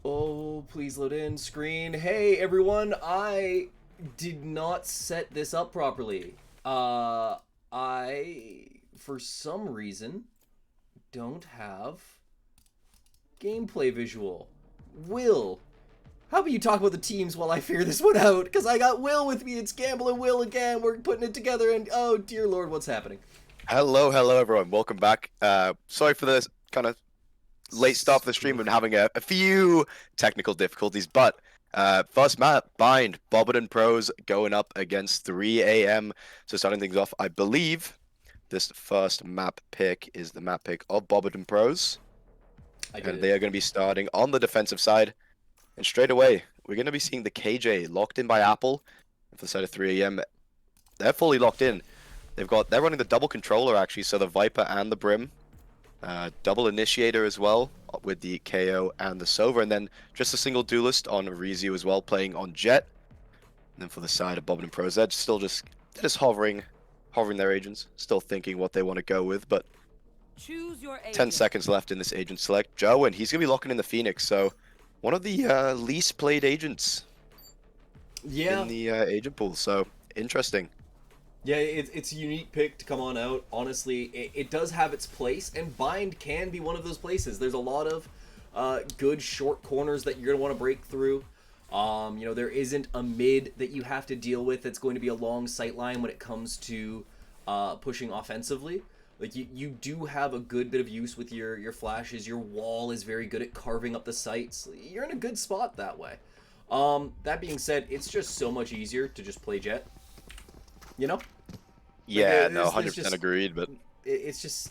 Oh, please load in screen. Hey everyone, I did not set this up properly. I for some reason don't have gameplay visual. Will, how about you talk about the teams while I figure this one out? Because I got Will with me. It's Gamble and Will again. We're putting it together, and oh dear Lord, what's happening? Hello everyone. Welcome back. Sorry for this kind of late start for the stream and having a few technical difficulties, but first map, Bind, Bobbert and Pros going up against 3 a.m. So starting things off, I believe this first map pick is the map pick of Bobbert and Pros. And they are going to be starting on the defensive side. And straight away, we're going to be seeing the KJ locked in by Apple. And for the side of 3 a.m., they're fully locked in. They're running the double controller actually, so the Viper and the Brim. Double initiator as well with the KO and the Sova, and then just a single duelist on Rizu as well, playing on Jet. And then for the side of Bobbert and Pros, they're just hovering their agents, still thinking what they want to go with, but Choose your 10 seconds left in this agent select. Joe, and he's going to be locking in the Phoenix, so one of the least played agents in the agent pool, so interesting. Yeah, it's a unique pick to come on out. Honestly, it does have its place, and Bind can be one of those places. There's a lot of good short corners that you're going to want to break through. There isn't a mid that you have to deal with that's going to be a long sight line when it comes to pushing offensively. Like, you do have a good bit of use with your flashes. Your wall is very good at carving up the sights. You're in a good spot that way. That being said, it's just so much easier to just play Jet. You know? Yeah, like, no, 100% agreed, but it's just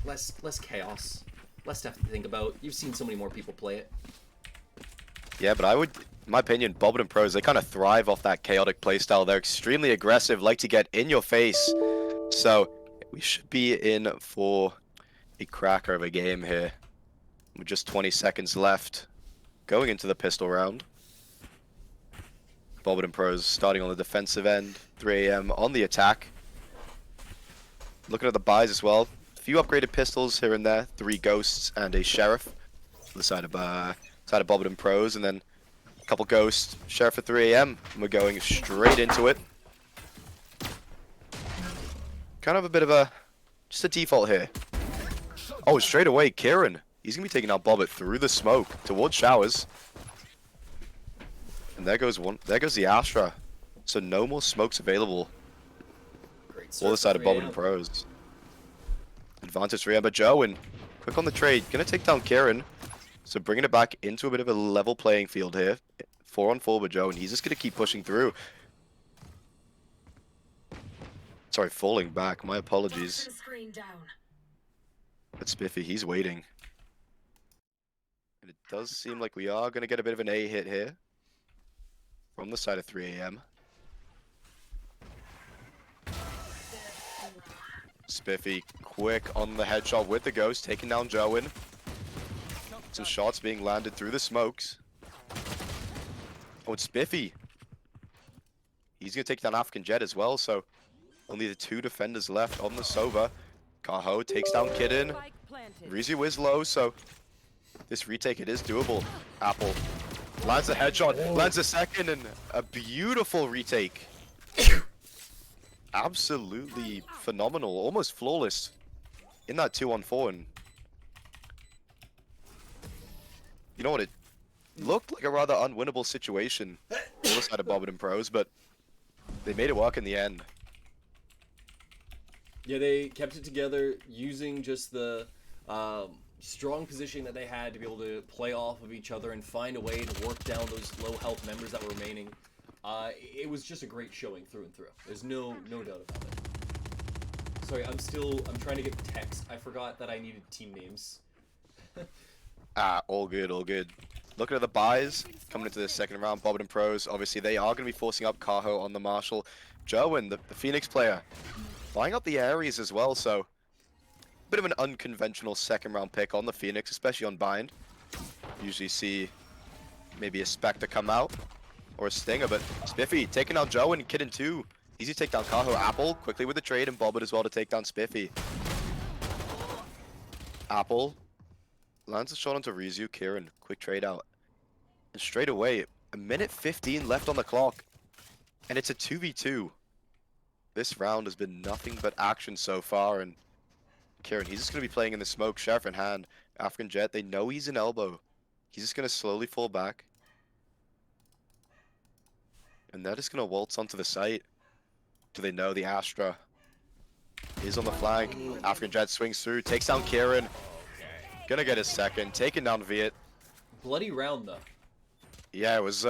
less chaos, less stuff to think about. You've seen so many more people play it. Yeah, but in my opinion, Bobbert and Pros, they kind of thrive off that chaotic playstyle. They're extremely aggressive, like to get in your face. So we should be in for a cracker of a game here. With just 20 seconds left, going into the pistol round. Bobbert and Pros starting on the defensive end, 3 a.m. on the attack. Looking at the buys as well. A few upgraded pistols here and there. 3 ghosts and a sheriff. For the side of Bobbert and Pros, and then a couple ghosts. Sheriff at 3 a.m. And we're going straight into it. Kind of a bit of just a default here. Oh, straight away, Kieran. He's gonna be taking out Bobbert through the smoke towards showers. And there goes the Astra. So no more smokes available. All the side of Bobbert and Pros. Advantage 3 but Joe, and quick on the trade. Gonna take down Kieran. So bringing it back into a bit of a level playing field here. 4-on-4 with Joe, and he's just gonna keep pushing through. Sorry, falling back. My apologies. But Spiffy, he's waiting. And it does seem like we are gonna get a bit of an A hit here. From the side of 3 a.m. Spiffy quick on the headshot with the ghost, taking down Joen. Some shots being landed through the smokes. Oh, it's Spiffy. He's going to take down African Jet as well, so only the 2 defenders left on the Sova. Kaho takes down Kidden. Rizu is low, so this retake, it is doable. Apple lands the headshot, lands the second, and a beautiful retake. Absolutely phenomenal, almost flawless in that 2-on-4. And you know what, it looked like a rather unwinnable situation on the side of Bobbert and Pros, but they made it work in the end. Yeah, they kept it together using just the strong position that they had to be able to play off of each other and find a way to work down those low health members that were remaining. It was just a great showing through and through. There's no doubt about it. Sorry, I'm trying to get the text. I forgot that I needed team names. All good, all good. Looking at the buys coming into the second round, Bobbert and Pros, obviously they are going to be forcing up Kaho on the Marshall. Joe and the Phoenix player buying up the Ares as well, so a bit of an unconventional second round pick on the Phoenix, especially on Bind. Usually see maybe a Spectre come out or a Stinger, but Spiffy taking down Joe and Kidden too. Easy take down Kaho. Apple quickly with the trade, and Bobbert as well to take down Spiffy. Apple lands a shot onto Rizu. Kieran, quick trade out. And straight away, a minute 15 left on the clock. And it's a 2v2. This round has been nothing but action so far. And Kieran, he's just going to be playing in the smoke, Sheriff in hand. African Jet, they know he's an elbow. He's just going to slowly fall back. And they're just going to waltz onto the site. Do they know the Astra is on the flank? African Jet swings through, takes down Kieran. Okay. Gonna get his second, taking down Viet. Bloody round though. Yeah, it was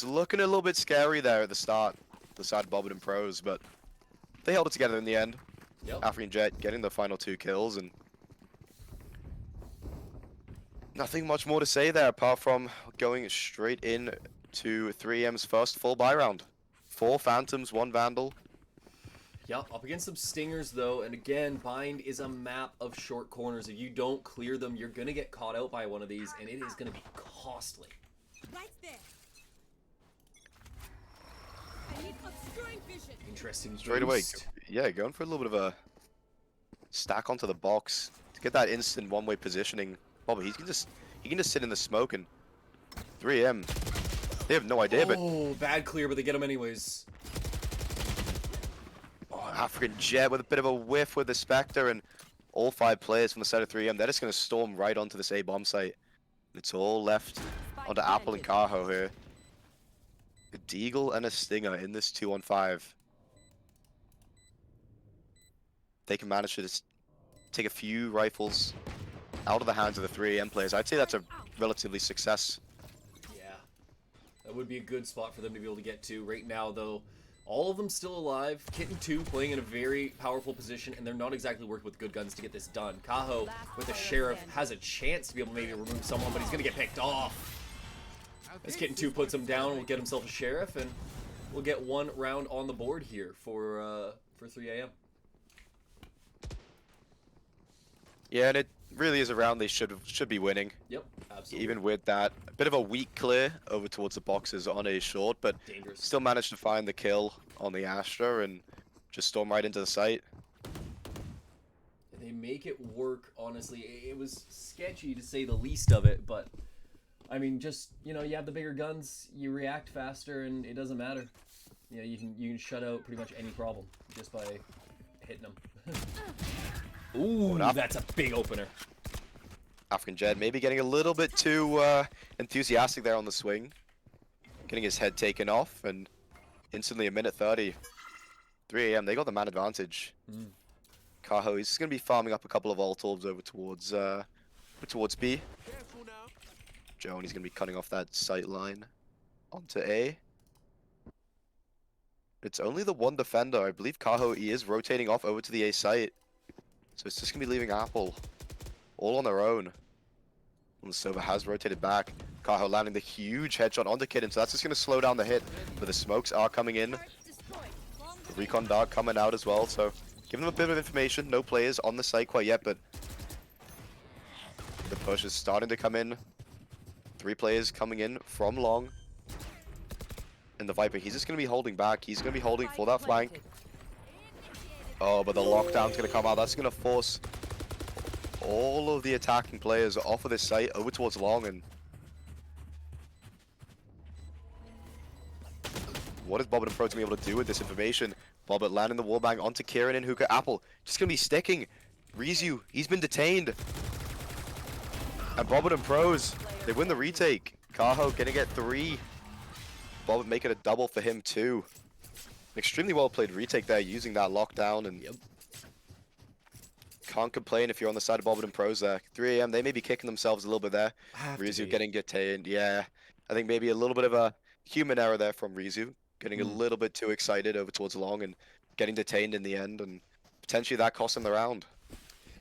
looking a little bit scary there at the start, the side of Bobbert and Pros, but they held it together in the end. Yep. African Jet getting the final 2 kills, and nothing much more to say there apart from going straight in to 3M's first full buy round. 4 Phantoms, 1 Vandal. Yep, up against some Stingers though, and again, Bind is a map of short corners. If you don't clear them, you're gonna get caught out by one of these, and it is gonna be costly. Right there. I need obscuring vision. Interesting. Straight away, boost. yeah, going for a little bit of a stack onto the box to get that instant one-way positioning. Bobby, he can just sit in the smoke, and 3M, they have no idea, but Oh, bad clear, but they get him anyways. African Jet with a bit of a whiff with the Spectre, and all 5 players from the side of 3M, they're just going to storm right onto this A bomb site. It's all left onto Apple and Carho here. A Deagle and a Stinger in this 2-on-5. They can manage to just take a few rifles out of the hands of the 3M players. I'd say that's a relatively success. Yeah, that would be a good spot for them to be able to get to. Right now, though, all of them still alive. Kitten 2 playing in a very powerful position, and they're not exactly working with good guns to get this done. Kaho with the Sheriff has a chance to be able to maybe remove someone, but he's going to get picked off. As Kitten 2 puts him down, will get himself a Sheriff, and we'll get 1 round on the board here for 3AM. Yeah, and it really is a round they should be winning. Yep, absolutely. Even with that, a bit of a weak clear over towards the boxes on a short, but Dangerous. still managed to find the kill on the Astra and just storm right into the site. They make it work, honestly. It was sketchy to say the least of it, but I mean, just, you know, you have the bigger guns, you react faster, and it doesn't matter. You know, you can shut out pretty much any problem just by hitting them. Ooh, that's a big opener. African Jet maybe getting a little bit too enthusiastic there on the swing. Getting his head taken off, and instantly a minute 30. 3AM, they got the man advantage. Kaho, he's just going to be farming up a couple of alt orbs over towards B. Joe, and he's going to be cutting off that sight line onto A. It's only the 1 defender. I believe Kaho, he is rotating off over to the A site. So it's just going to be leaving Apple all on their own. And the server has rotated back. Kaho landing the huge headshot onto Kitten, so that's just going to slow down the hit. But the smokes are coming in. The recon dart coming out as well, so giving them a bit of information. No players on the site quite yet, but the push is starting to come in. 3 players coming in from long. And the Viper, he's just going to be holding back. He's going to be holding for that flank. Oh, but the lockdown's going to come out. That's going to force all of the attacking players off of this site over towards long. And what is Bobbert and Pro to be able to do with this information? Bobbert landing the wallbang onto Kieran and Hookah. Apple just going to be sticking. Rizu, he's been detained. And Bobbert and Pros, they win the retake. Kaho gonna get 3. Bobbert making a double for him too. An extremely well played retake there using that lockdown, and can't complain if you're on the side of Bobbert and Pros there. 3AM, they may be kicking themselves a little bit there. Rizu getting detained, yeah. I think maybe a little bit of a human error there from Rizu. Getting a little bit too excited over towards long and getting detained in the end, and potentially that cost him the round.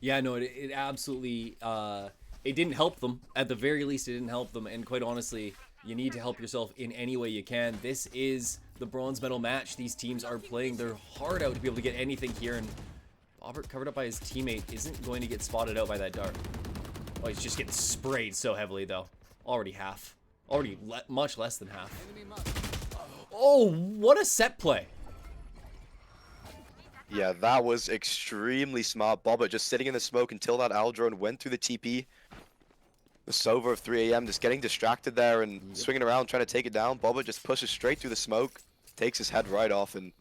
Yeah, no, it absolutely, it didn't help them. At the very least, it didn't help them, and quite honestly, you need to help yourself in any way you can. This is the bronze medal match. These teams are playing their heart out to be able to get anything here, and Bobbert, covered up by his teammate, isn't going to get spotted out by that dart. Oh, he's just getting sprayed so heavily, though. Already half. Already much less than half. Oh, what a set play. Yeah, that was extremely smart. Bobbert just sitting in the smoke until that Al drone went through the TP. The Sova of 3 a.m. just getting distracted there and swinging around trying to take it down. Bobbert just pushes straight through the smoke, takes his head right off and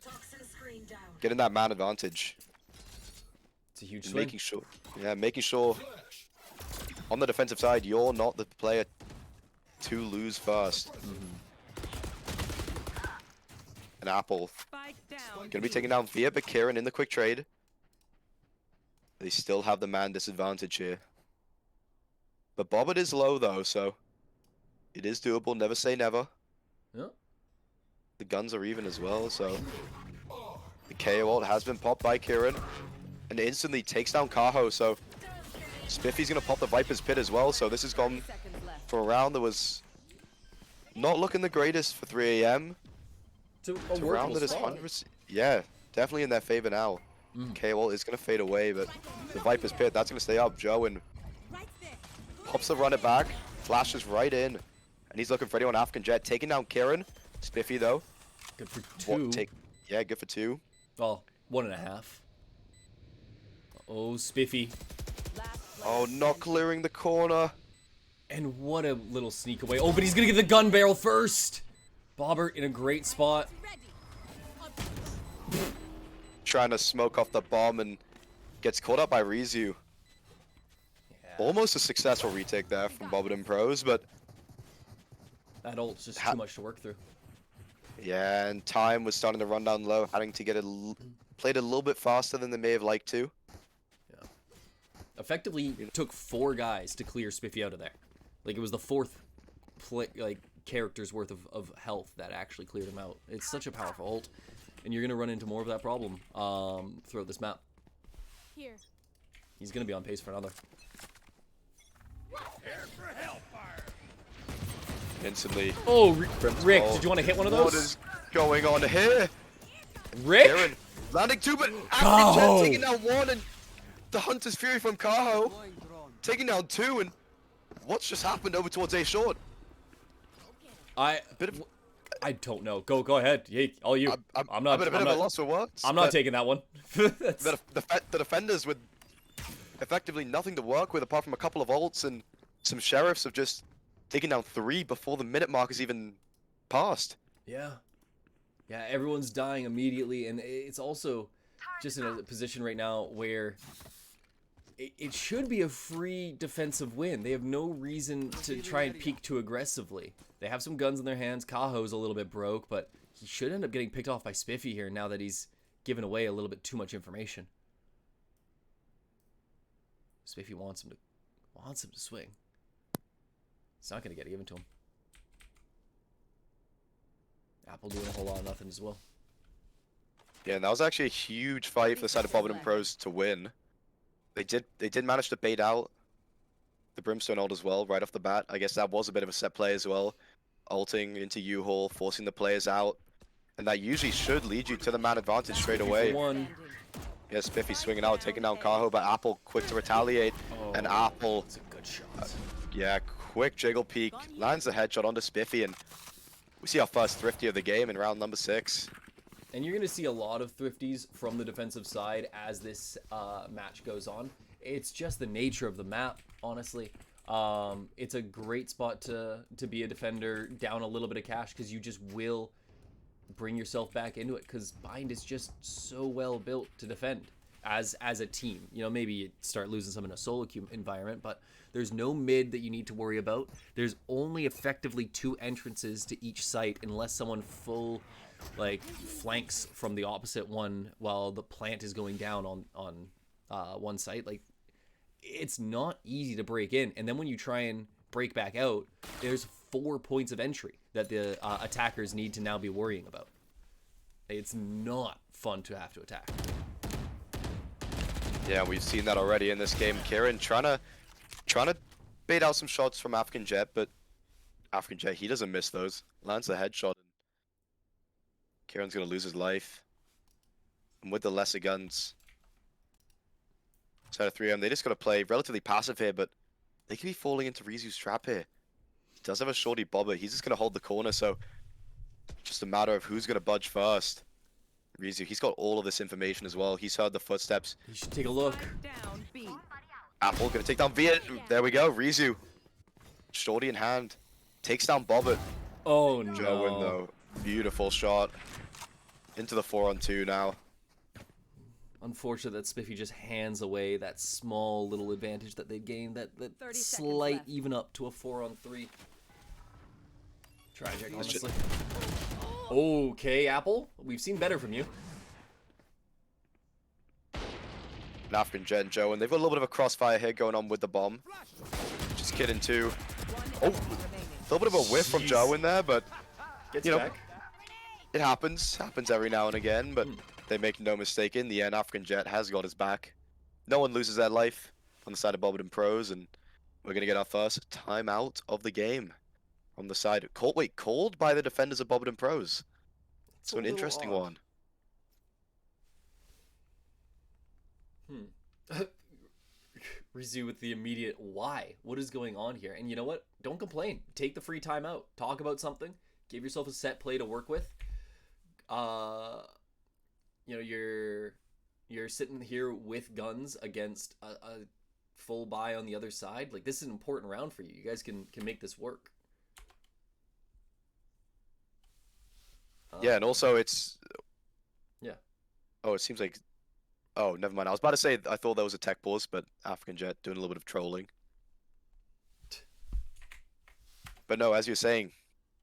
getting that man advantage. It's a huge And swing. making sure on the defensive side you're not the player to lose first. And Apple Spike down. gonna be taking down Via, but Kieran in the quick trade. They still have the man disadvantage here. But Bobbert is low though, so it is doable. Never say never. Yeah. The guns are even as well, so the KO ult has been popped by Kieran and instantly takes down Kaho. So Spiffy's gonna pop the Viper's Pit as well. So this has gone Seconds left. for a round that was not looking the greatest for 3 a.m. To a It's a round workable that is spot. 100%. Yeah, definitely in their favor now. KO ult is gonna fade away, but the Viper's Pit that's gonna stay up. Joe and Right there. pops the run it back, flashes right in, and he's looking for anyone. African Jet taking down Kieran. Spiffy though. Good for 2. Yeah, good for 2. Well, 1.5. Oh, Spiffy. Last Oh, not clearing the corner. And what a little sneak away. Oh, but he's gonna get the gun barrel first. Bobbert in a great spot. ready. Trying to smoke off the bomb and gets caught up by Rizu. Yeah, Almost a successful retake there from Bobbert and Pros, but that ult's just too much to work through. yeah, and time was starting to run down low, having to get it played a little bit faster than they may have liked to. Effectively took 4 guys to clear Spiffy out of there. Like, it was the 4th character's worth of health that actually cleared him out. It's such a powerful ult, and you're gonna run into more of that problem throughout this map. Here. He's gonna be on pace for another. Instantly. Oh, Rick, Oh, did you want to hit one of What those? is going on here? Rick? Kieran landing 2, but Kaho! African Jet taking down 1, and the Hunter's Fury from Kaho taking down 2, and what's just happened over towards A short? Bit of I don't know. Go ahead. Hey, all you. I'm not. a bit of a loss for words. I'm not but taking that one. That's- the defenders with effectively nothing to work with apart from a couple of ults and some sheriffs have just taken down 3 before the minute mark is even passed. Yeah. Yeah, everyone's dying immediately, and it's also just in a position right now where it should be a free defensive win. They have no reason to try and peek too aggressively. They have some guns in their hands. Kaho's a little bit broke, but he should end up getting picked off by Spiffy here now that he's given away a little bit too much information. Spiffy wants him to swing. It's not going to get given to him. Apple doing a whole lot of nothing as well. Yeah, and that was actually a huge fight for the side of Bobbert and Pros to win. They did manage to bait out the Brimstone ult as well right off the bat. I guess that was a bit of a set play as well. Ulting into U-Haul, forcing the players out. And that usually should lead you to the man advantage straight away. One. Yeah, Spiffy swinging out, taking down Kaho, but Apple quick to retaliate. Oh, And Apple, it's a good shot. yeah, quick jiggle peek, lands the headshot onto Spiffy, and we see our first thrifty of the game in round number 6. And you're going to see a lot of thrifties from the defensive side as this match goes on. It's just the nature of the map, honestly. It's a great spot to be a defender down a little bit of cash because you just will bring yourself back into it because Bind is just so well built to defend as a team. You know, maybe you start losing some in a solo queue environment, but there's no mid that you need to worry about. There's only effectively 2 entrances to each site unless someone full flanks from the opposite one while the plant is going down on one site. Like, it's not easy to break in, and then when you try and break back out, there's 4 points of entry that the attackers need to now be worrying about. It's not fun to have to attack. Yeah, we've seen that already in this game. Kieran trying to bait out some shots from African Jet, but African Jet, he doesn't miss those. Lands a headshot, and Kieran's gonna lose his life. And with the lesser guns, side of 3M, they just gotta play relatively passive here, but they could be falling into Rizu's trap here. He does have a shorty Bobbert. He's just gonna hold the corner, so just a matter of who's gonna budge first. Rizu, he's got all of this information as well. He's heard the footsteps. You should take a look. Spike down B. Apple gonna take down Viet. There we go. Rizu Shorty in hand. Takes down Bobbert. Oh Joe no. though. Beautiful shot. Into the 4-on-2 now. Unfortunate that Spiffy just hands away that small little advantage that they gained. That 30 seconds slight left. even up to a 4-on-3. Tragic, Let's honestly. Okay, Apple. We've seen better from you. An African Jet and Joe, and they've got a little bit of a crossfire here going on with the bomb. Just kidding too. Oh, a little bit of a whiff from Jeez. Joe in there, but Gets you know, back. it happens. Happens every now and again, but they make no mistake. In the end, African Jet has got his back. No one loses their life on the side of Bobbert and Pros, and we're going to get our first timeout of the game on the side. Called by the defenders of Bobbert and Pros. It's So a an little interesting odd. one. Rizu with the immediate why. What is going on here? And you know what? Don't complain. Take the free time out. Talk about something. Give yourself a set play to work with. You know, you're sitting here with guns against a full buy on the other side. Like, this is an important round for you. You guys can make this work. Yeah, and also it's... Yeah. Oh, it seems like... Oh, never mind. I was about to say I thought there was a tech pause, but African Jet doing a little bit of trolling. But no, as you're saying,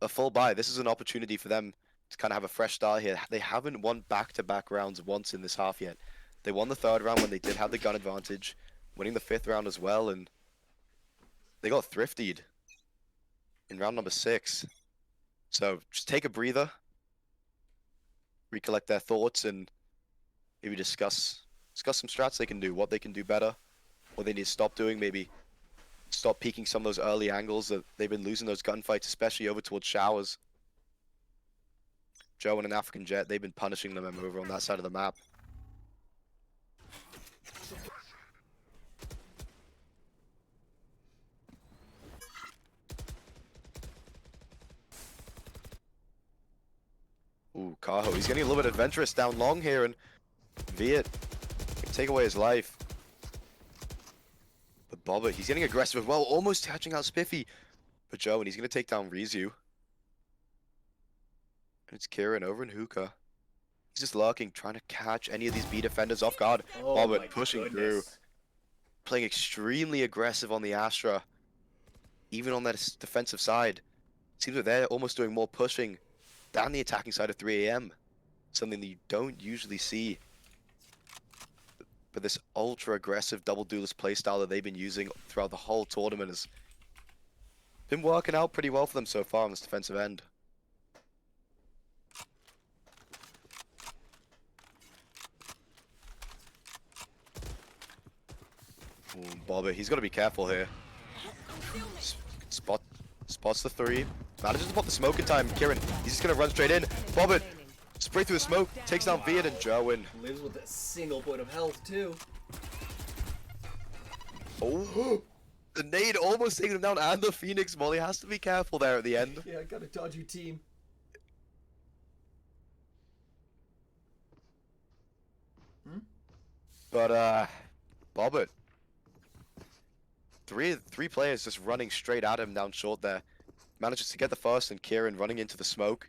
a full buy. This is an opportunity for them to kind of have a fresh start here. They haven't won back-to-back rounds once in this half yet. They won the third round when they did have the gun advantage, winning the fifth round as well, and they got thriftied in round number 6. So just take a breather, recollect their thoughts, and maybe discuss some strats they can do, what they can do better, what they need to stop doing, maybe stop peeking some of those early angles that they've been losing those gunfights, especially over towards showers. Joe and an African Jet, they've been punishing them over on that side of the map. Ooh, Kaho, he's getting a little bit adventurous down long here, and Viet can take away his life. But Bobbert, he's getting aggressive as well, almost catching out Spiffy. But Joe, and he's going to take down Rizu. And it's Kieran over in Hookah. He's just lurking, trying to catch any of these B defenders off guard. Oh my Bobbert pushing through, goodness. playing extremely aggressive on the Astra. Even on that defensive side. Seems like they're almost doing more pushing down the attacking side of 3 AM. Something that you don't usually see. But this ultra aggressive double duelist playstyle that they've been using throughout the whole tournament has been working out pretty well for them so far on this defensive end. Ooh, Bobbert, he's got to be careful here. Spots the 3. Manages to pop the smoke in time. Kieran, he's just going to run straight in. Bobbert, spray through the smoke, takes down Viet and Jerwin. Lives with a single point of health, too. Oh, the nade almost taking him down, and the Phoenix Molly has to be careful there at the end. Yeah, I got a dodgy team. But, Bobbert. Three players just running straight at him down short there. Manages to get the first, and Kieran running into the smoke.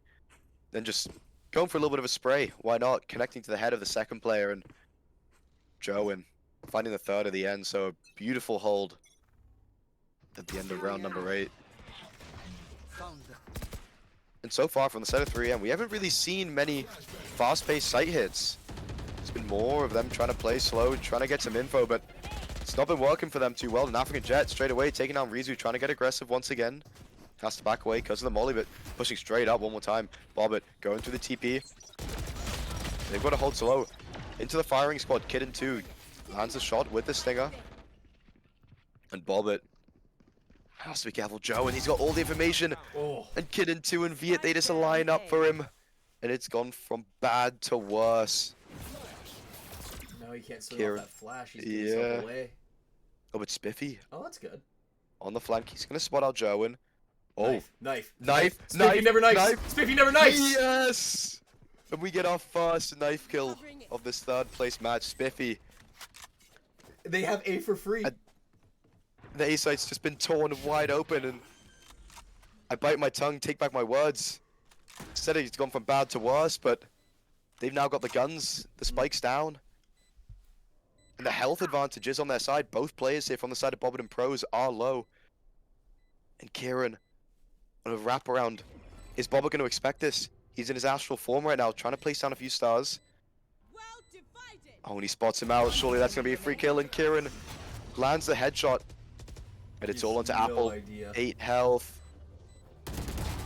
Then just going for a little bit of a spray. Why not? Connecting to the head of the second player, and Joe finding the third at the end. So a beautiful hold at the end of round number 8. And so far from the side of 3M, we haven't really seen many fast-paced sight hits. It's been more of them trying to play slow, trying to get some info, but it's not been working for them too well. An African Jet straight away taking down Rizu, trying to get aggressive once again. Has to back away because of the molly, but pushing straight up one more time. Bobbert going through the TP. They've got to hold slow. Into the firing squad, Kid 2 lands a shot with the stinger. And Bobbert has to be careful. Joe, and he's got all the information. Oh. And Kid 2 and Viet, they just line up for him. And it's gone from bad to worse. No, he can't swing Kieran. off that flash. He's giving himself away. Oh, but Spiffy Oh, that's good. on the flank. He's going to spot out Joe. Oh, Knife. Knife. Spiffy never knifes. Spiffy never knifes. Yes! And we get our first knife kill of this third place match. Spiffy. They have A for free. The A site's just been torn wide open, and I bite my tongue, take back my words. Said it's gone from bad to worse, but they've now got the guns, the spikes down. And the health advantage is on their side. Both players here from the side of Bobbert and Pros are low. And Kieran, on a wraparound. Is Bobbert going to expect this? He's in his astral form right now, trying to place down a few stars. Well divided. Oh, and he spots him out. Surely that's going to be a free kill. And Kieran lands the headshot. And it's all onto No Apple. idea. 8 health.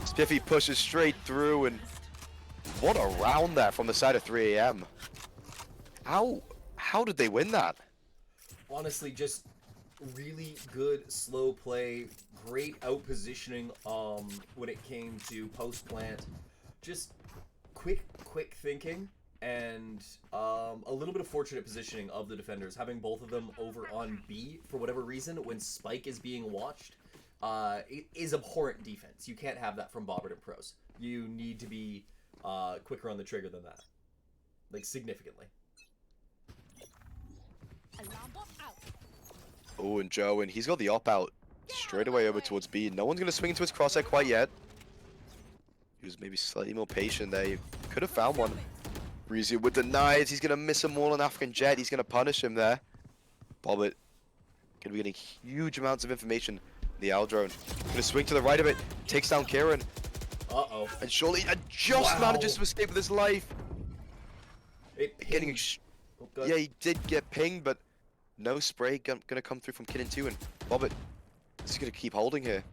Spiffy pushes straight through, and what a round there from the side of 3 AM. How did they win that? Honestly, just really good slow play, great out positioning when it came to post plant. Just quick thinking, and a little bit of fortunate positioning of the defenders, having both of them over on B for whatever reason when Spike is being watched. It is abhorrent defense. You can't have that from Bobbert and Pros. You need to be quicker on the trigger than that, like significantly. Alarm bot out. Oh, and Joe, and he's got the op out straight away over towards B. No one's going to swing into his crosshair quite yet. He was maybe slightly more patient there. He could have found one. Rizio with the knives. He's going to miss them all on African Jet. He's going to punish him there. Bobbert going to be getting huge amounts of information. The Owl drone going to swing to the right of it. Takes down Kieran. Uh-oh. And surely just manages to escape with his life. It Getting pinged. Oh, good. Yeah, he did get pinged, but no spray gonna come through from Kidden 2, and Bobbert is gonna keep holding here.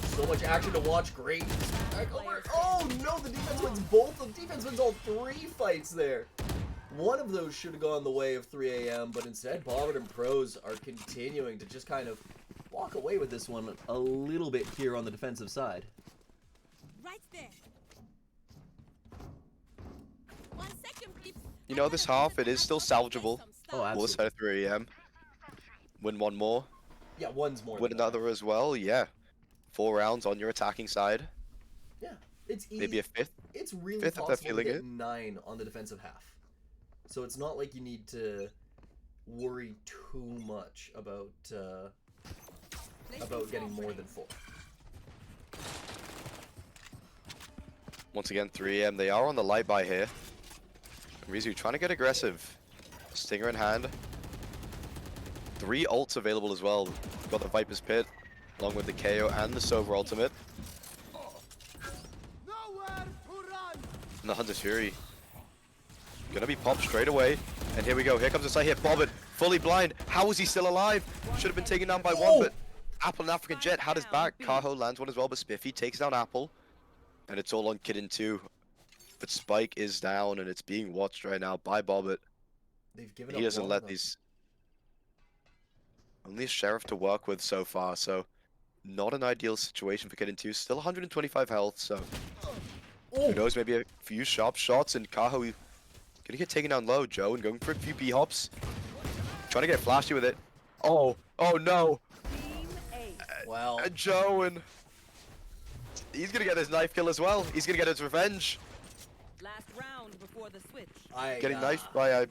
So much action to watch. Great. Back over. Oh no, the defense wins both. The defense wins all 3 fights there. One of those should have gone the way of 3 AM, but instead Bobbert and Pros are continuing to just kind of walk away with this one a little bit here on the defensive side. Right there. 1 second, please. You know, this half, it is still salvageable. Oh, All absolutely. side of 3 AM. Win one more. Yeah, one's more Win than enough. another as well, yeah. 4 rounds on your attacking side. Yeah, it's easy. Maybe a 5th. It's really fifth if they're possible to feeling get it. 9 on the defensive half. So it's not like you need to worry too much about getting more than 4. Once again, 3 AM. They are on the light by here. Rizu trying to get aggressive. Stinger in hand. 3 ults available as well. Got the Viper's Pit, along with the KO and the Sova ultimate. And the Hunter's Fury. Gonna be popped straight away. And here we go. Here comes the side hit. Bobbert, fully blind. How is he still alive? Should have been taken down by one, but Apple and African Jet had his back. Carho lands one as well, but Spiffy takes down Apple. And it's all on Kidden 2. But Spike is down, and it's being watched right now by Bobbert. They've given He up doesn't one let of them. these... Only a Sheriff to work with so far, so... Not an ideal situation for Kidden 2. Still 125 health, so... Who knows, maybe a few sharp shots, and Carho gonna get taken down low. Joe, and going for a few B-hops. Trying to get flashy with it. Oh no! Team A. Well, And Joe, and... He's gonna get his knife kill as well. He's gonna get his revenge. Last round before the switch. Getting knifed by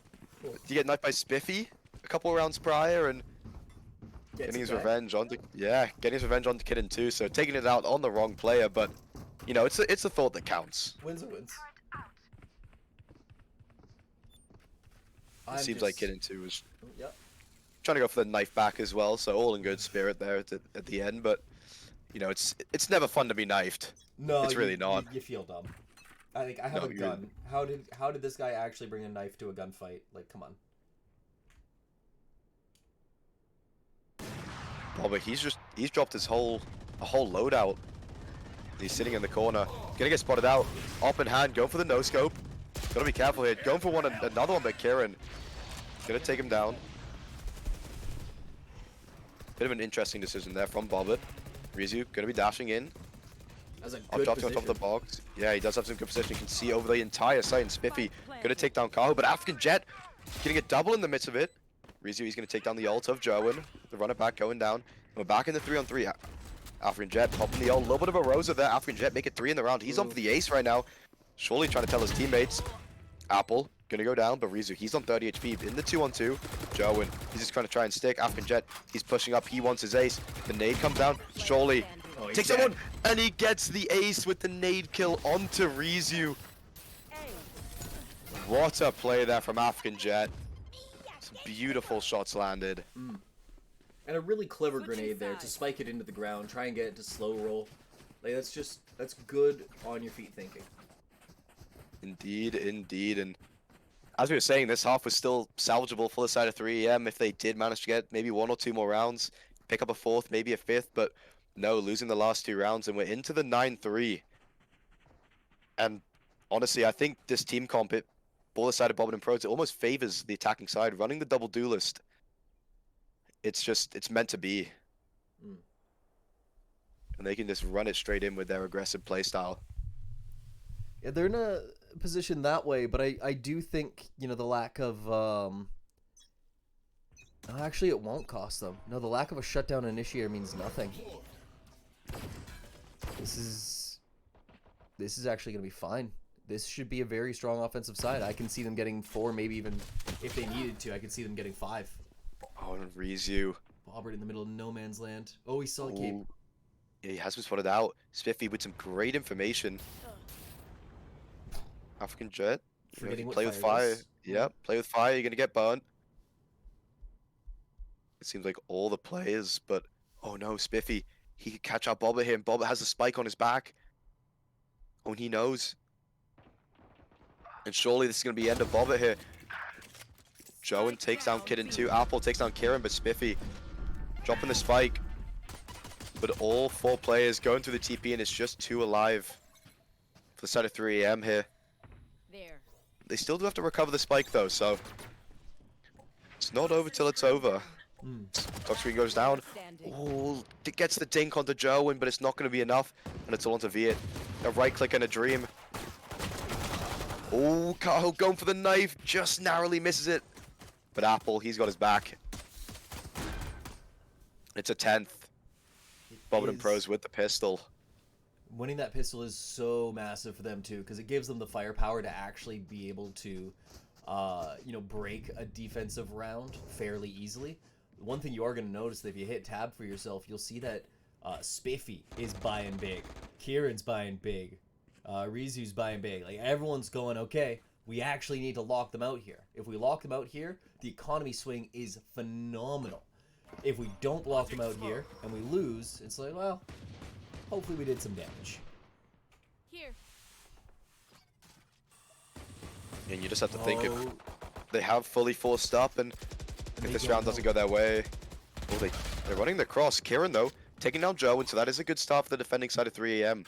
he get knifed by Spiffy a couple of rounds prior, and getting his revenge on getting his revenge on the Kidden 2. So taking it out on the wrong player, but you know, it's the thought that counts. Wins are wins. It seems like Kidden 2 was Yep. trying to go for the knife back as well, so all in good spirit there at the end. But you know, it's never fun to be knifed. No, It's really not. You feel dumb. I think I have No, a you're- gun. How did this guy actually bring a knife to a gunfight? Like, come on. Oh, but he's dropped his whole loadout. He's sitting in the corner, gonna get spotted out. Up in hand, going for the no scope. Gotta be careful here. Going for another one, but Kieran gonna take him down. Bit of an interesting decision there from Bobbert. Rizu gonna be dashing in. That's a Up good dropping on top of the position. box. Yeah, he does have some good position. You can see over the entire site. And Spiffy gonna take down Carho, but African Jet getting a double in the midst of it. Rizu, he's gonna take down the ult of Joan. The runner back going down. And we're back in the 3-on-3. African Jet popping the ult. A little bit of a Rosa there. African Jet make it 3 in the round. He's on for the ace right now. Surely trying to tell his teammates. Apple gonna go down, but Rizu, he's on 30 HP in the 2-on-2. Joe, and he's just trying to try and stick. African Jet, he's pushing up. He wants his ace. The nade comes down. Surely Oh, he's takes dead. someone, and he gets the ace with the nade kill onto Rizu. What a play there from African Jet. Some beautiful shots landed. And a really clever grenade there to spike it into the ground, try and get it to slow roll. Like that's good on your feet thinking. Indeed, indeed. And as we were saying, this half was still salvageable for the side of 3EM if they did manage to get maybe 1 or 2 more rounds, pick up a 4th, maybe a 5th, but no, losing the last 2 rounds, and we're into the 9-3. And honestly, I think this team comp, for the side of Bobbert and Pros, it almost favors the attacking side, running the double duelist. It's meant to be. And they can just run it straight in with their aggressive playstyle. Yeah, they're in a position that way, but I do think, you know, the lack of actually it won't cost them. No, the lack of a shutdown initiator means nothing. This is actually going to be fine. This should be a very strong offensive side. I can see them getting 4, maybe even if they needed to, I could see them getting 5. Oh, and Rizu. Bobbert in the middle of no man's land. Oh, he saw a cape. Yeah, he has been spotted out. Spiffy with some great information. African Jet. Forgetting what play with fire fire. is. Yep, play with fire. You're gonna get burnt. It seems like all the players, but oh no, Spiffy. He could catch out Bobbert here, and Bobbert has a spike on his back. Oh, and he knows. And surely this is gonna be the end of Bobbert here. Joan takes down Kidden too. Apple takes down Kieran, but Spiffy dropping the spike. But all 4 players going through the TP, and it's just 2 alive for the side of 3EM here. There. They still do have to recover the spike though, so it's not over till it's over. Top screen goes down. Oh, it gets the dink onto Joan, but it's not going to be enough, and it's all onto Viet. A right click and a dream. Oh, Cahill going for the knife, just narrowly misses it. But Apple, he's got his back. It's a 10th. Bobbert and Pros with the pistol. Winning that pistol is so massive for them too, because it gives them the firepower to actually be able to, you know, break a defensive round fairly easily. One thing you are going to notice that if you hit tab for yourself, you'll see that Spiffy is buying big, Kieran's buying big, Rizu's buying big. Like everyone's going, okay, we actually need to lock them out here. If we lock them out here, the economy swing is phenomenal. If we don't lock them out here and we lose, it's like, well, hopefully we did some damage. Here. And you just have to think if they have fully forced up, and if this round doesn't go their way. Oh, they're running the cross. Kieran, though, taking down Joe, and so that is a good start for the defending side of 3EM.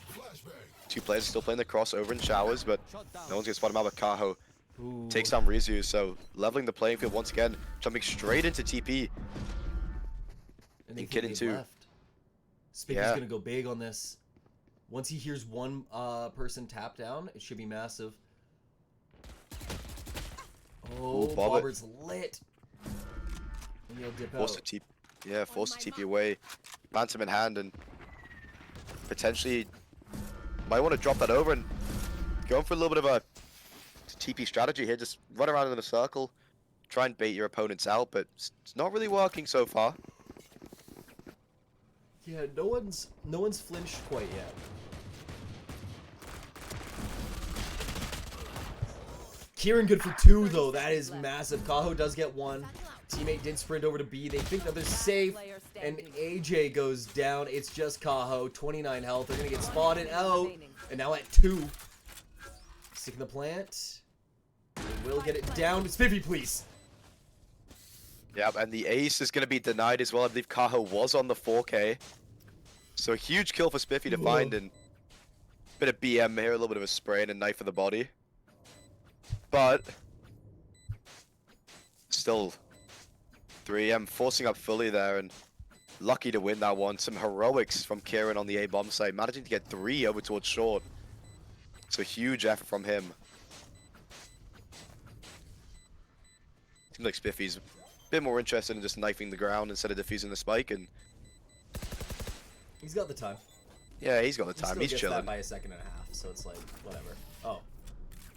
2 players still playing the cross over in showers, but no one's going to spot him out. But Kaho takes down Rizu, so leveling the playing field once again, jumping straight into TP. And Kidden too. Spiffy's gonna go big on this. Once he hears one person tap down, it should be massive. Oh, Bobbert. Bobbert's lit. And he'll dip Force out. the TP. Yeah, force the TP away. Phantom in hand, and potentially might want to drop that over and going for a little bit of a TP strategy here. Just run around in a circle, try and bait your opponents out, but it's not really working so far. Yeah, no one's flinched quite yet. Kieran good for 2 though. That is massive. Kaho does get 1. Teammate did sprint over to B. They think that they're safe, and AJ goes down. It's just Kaho. 29 health. They're gonna get spotted out, and now at 2. Sticking the plant. They will get it down. Spiffy, please. Yep, and the ace is going to be denied as well. I believe Kaho was on the 4K. So a huge kill for Spiffy to find, and a bit of BM here, a little bit of a spray and a knife for the body. But still 3M forcing up fully there, and lucky to win that one. Some heroics from Kieran on the A-bomb side, managing to get 3 over towards short. So huge effort from him. Seems like Spiffy's a bit more interested in just knifing the ground instead of defusing the spike, and he's got the time. yeah, he's got the time. He He's still gets chilling. that by 1.5 seconds, so it's like whatever.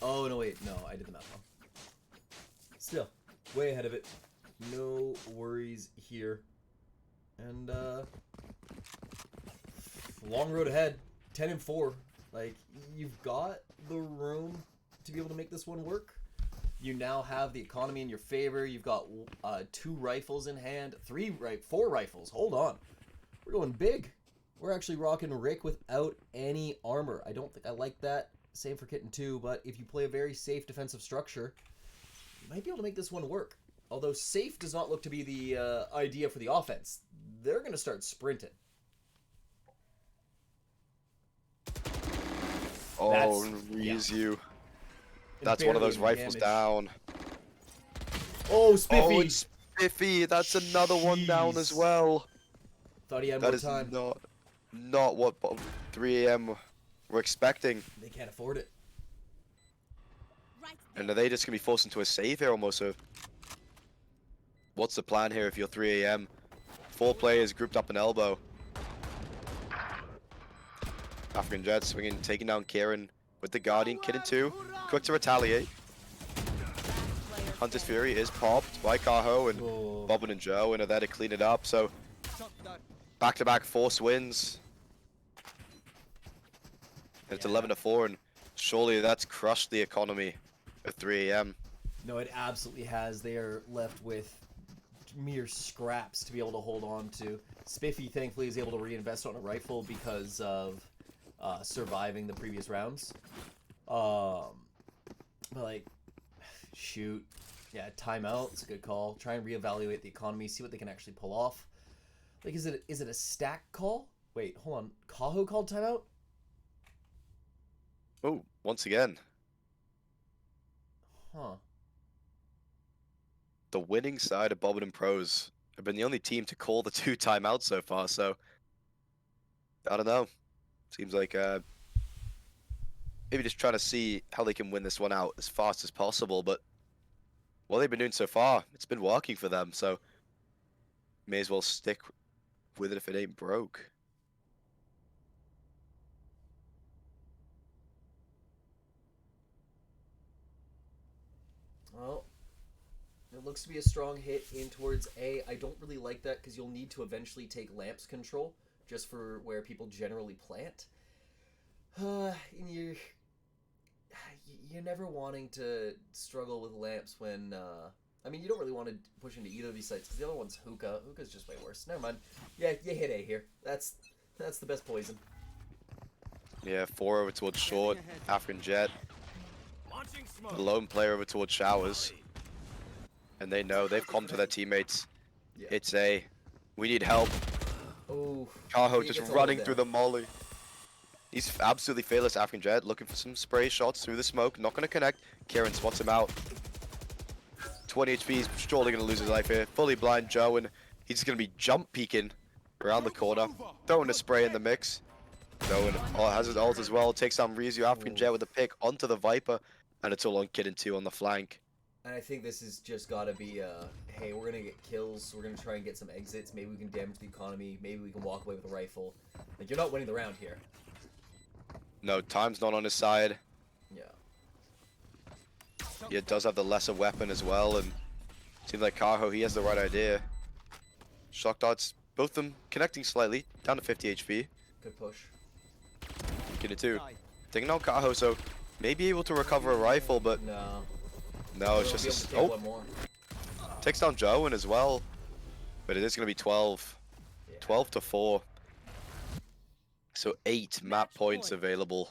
Oh no, wait, no, I did the math wrong. still, way ahead of it. No worries here. And long road ahead. 10-4. Like, you've got the room to be able to make this one work. You now have the economy in your favor. You've got 2 rifles in hand. 4 rifles. Hold on. We're going big. We're actually rocking Rick without any armor. I don't think I like that. Same for Kitten 2, but if you play a very safe defensive structure, you might be able to make this one work. Although safe does not look to be the idea for the offense. They're going to start sprinting. Oh, Ryuzu. Yeah. That's one of those Barely rifles damage. down. Oh, Spiffy! Oh, it's Spiffy. That's another one down as Jeez. well. Thought he had That more is time. not what 3 AM were expecting. They can't afford it. Right And are they just going to be forced into a save here almost? So what's the plan here if you're 3 AM? 4 players grouped up an elbow. African Jet swinging, taking down Kieran with the Guardian. Kid in 2. Quick to retaliate. Hunter's Fury is popped by Kaho and Oh. Bobbert and Joe and are there to clean it up. So back-to-back force wins. And it's 11-4, and surely that's crushed the economy at 3 AM. No, it absolutely has. They are left with mere scraps to be able to hold on to. Spiffy, thankfully, is able to reinvest on a rifle because of surviving the previous rounds. But, like, shoot. Yeah, timeout. It's a good call. Try and reevaluate the economy, see what they can actually pull off. Like, is it a stack call? Wait, hold on. Kaho called timeout? Oh, once again, Huh. the winning side of Bobbert and Pros have been the only team to call the 2 timeouts so far, so I don't know. Seems like maybe just trying to see how they can win this one out as fast as possible, but what they've been doing so far, it's been working for them, so may as well stick with it if it ain't broke. Well, it looks to be a strong hit in towards A. I don't really like that because you'll need to eventually take lamps control just for where people generally plant. And you're never wanting to struggle with lamps when, I mean, you don't really want to push into either of these sites because the other one's Hookah. Hookah's just way worse. Never mind. Yeah, you hit A here. That's the best poison. Yeah, 4 over towards short, African Jet. The lone player over towards Showers. And they know, they've come to their teammates. Yeah. It's A. We need help. Oh. Kaho he just gets running all through the molly. He's absolutely fearless, African Jet, looking for some spray shots through the smoke. Not going to connect. Kieran spots him out. 20 HP, he's surely going to lose his life here. Fully blind Joe, and he's just going to be jump peeking around the corner. Throwing a spray in the mix. Joe has his ult as well. Takes down Ryuzu, African Jet with a pick onto the Viper. And it's all on Kid and 2 on the flank. And I think this has just got to be, hey, we're going to get kills. We're going to try and get some exits. Maybe we can damage the economy. Maybe we can walk away with a rifle. Like, you're not winning the round here. No, time's not on his side. Yeah. He does have the lesser weapon as well. And seems like Kaho, he has the right idea. Shock darts, both of them connecting slightly. Down to 50 HP. Good push. Kid and 2. Taking out Kaho, so may be able to recover a rifle, but No. no, it's We'll be able just to a... take Oh, one more. takes down Joe as well. But it is going to be 12. Yeah. 12-4. So 8 map points point. available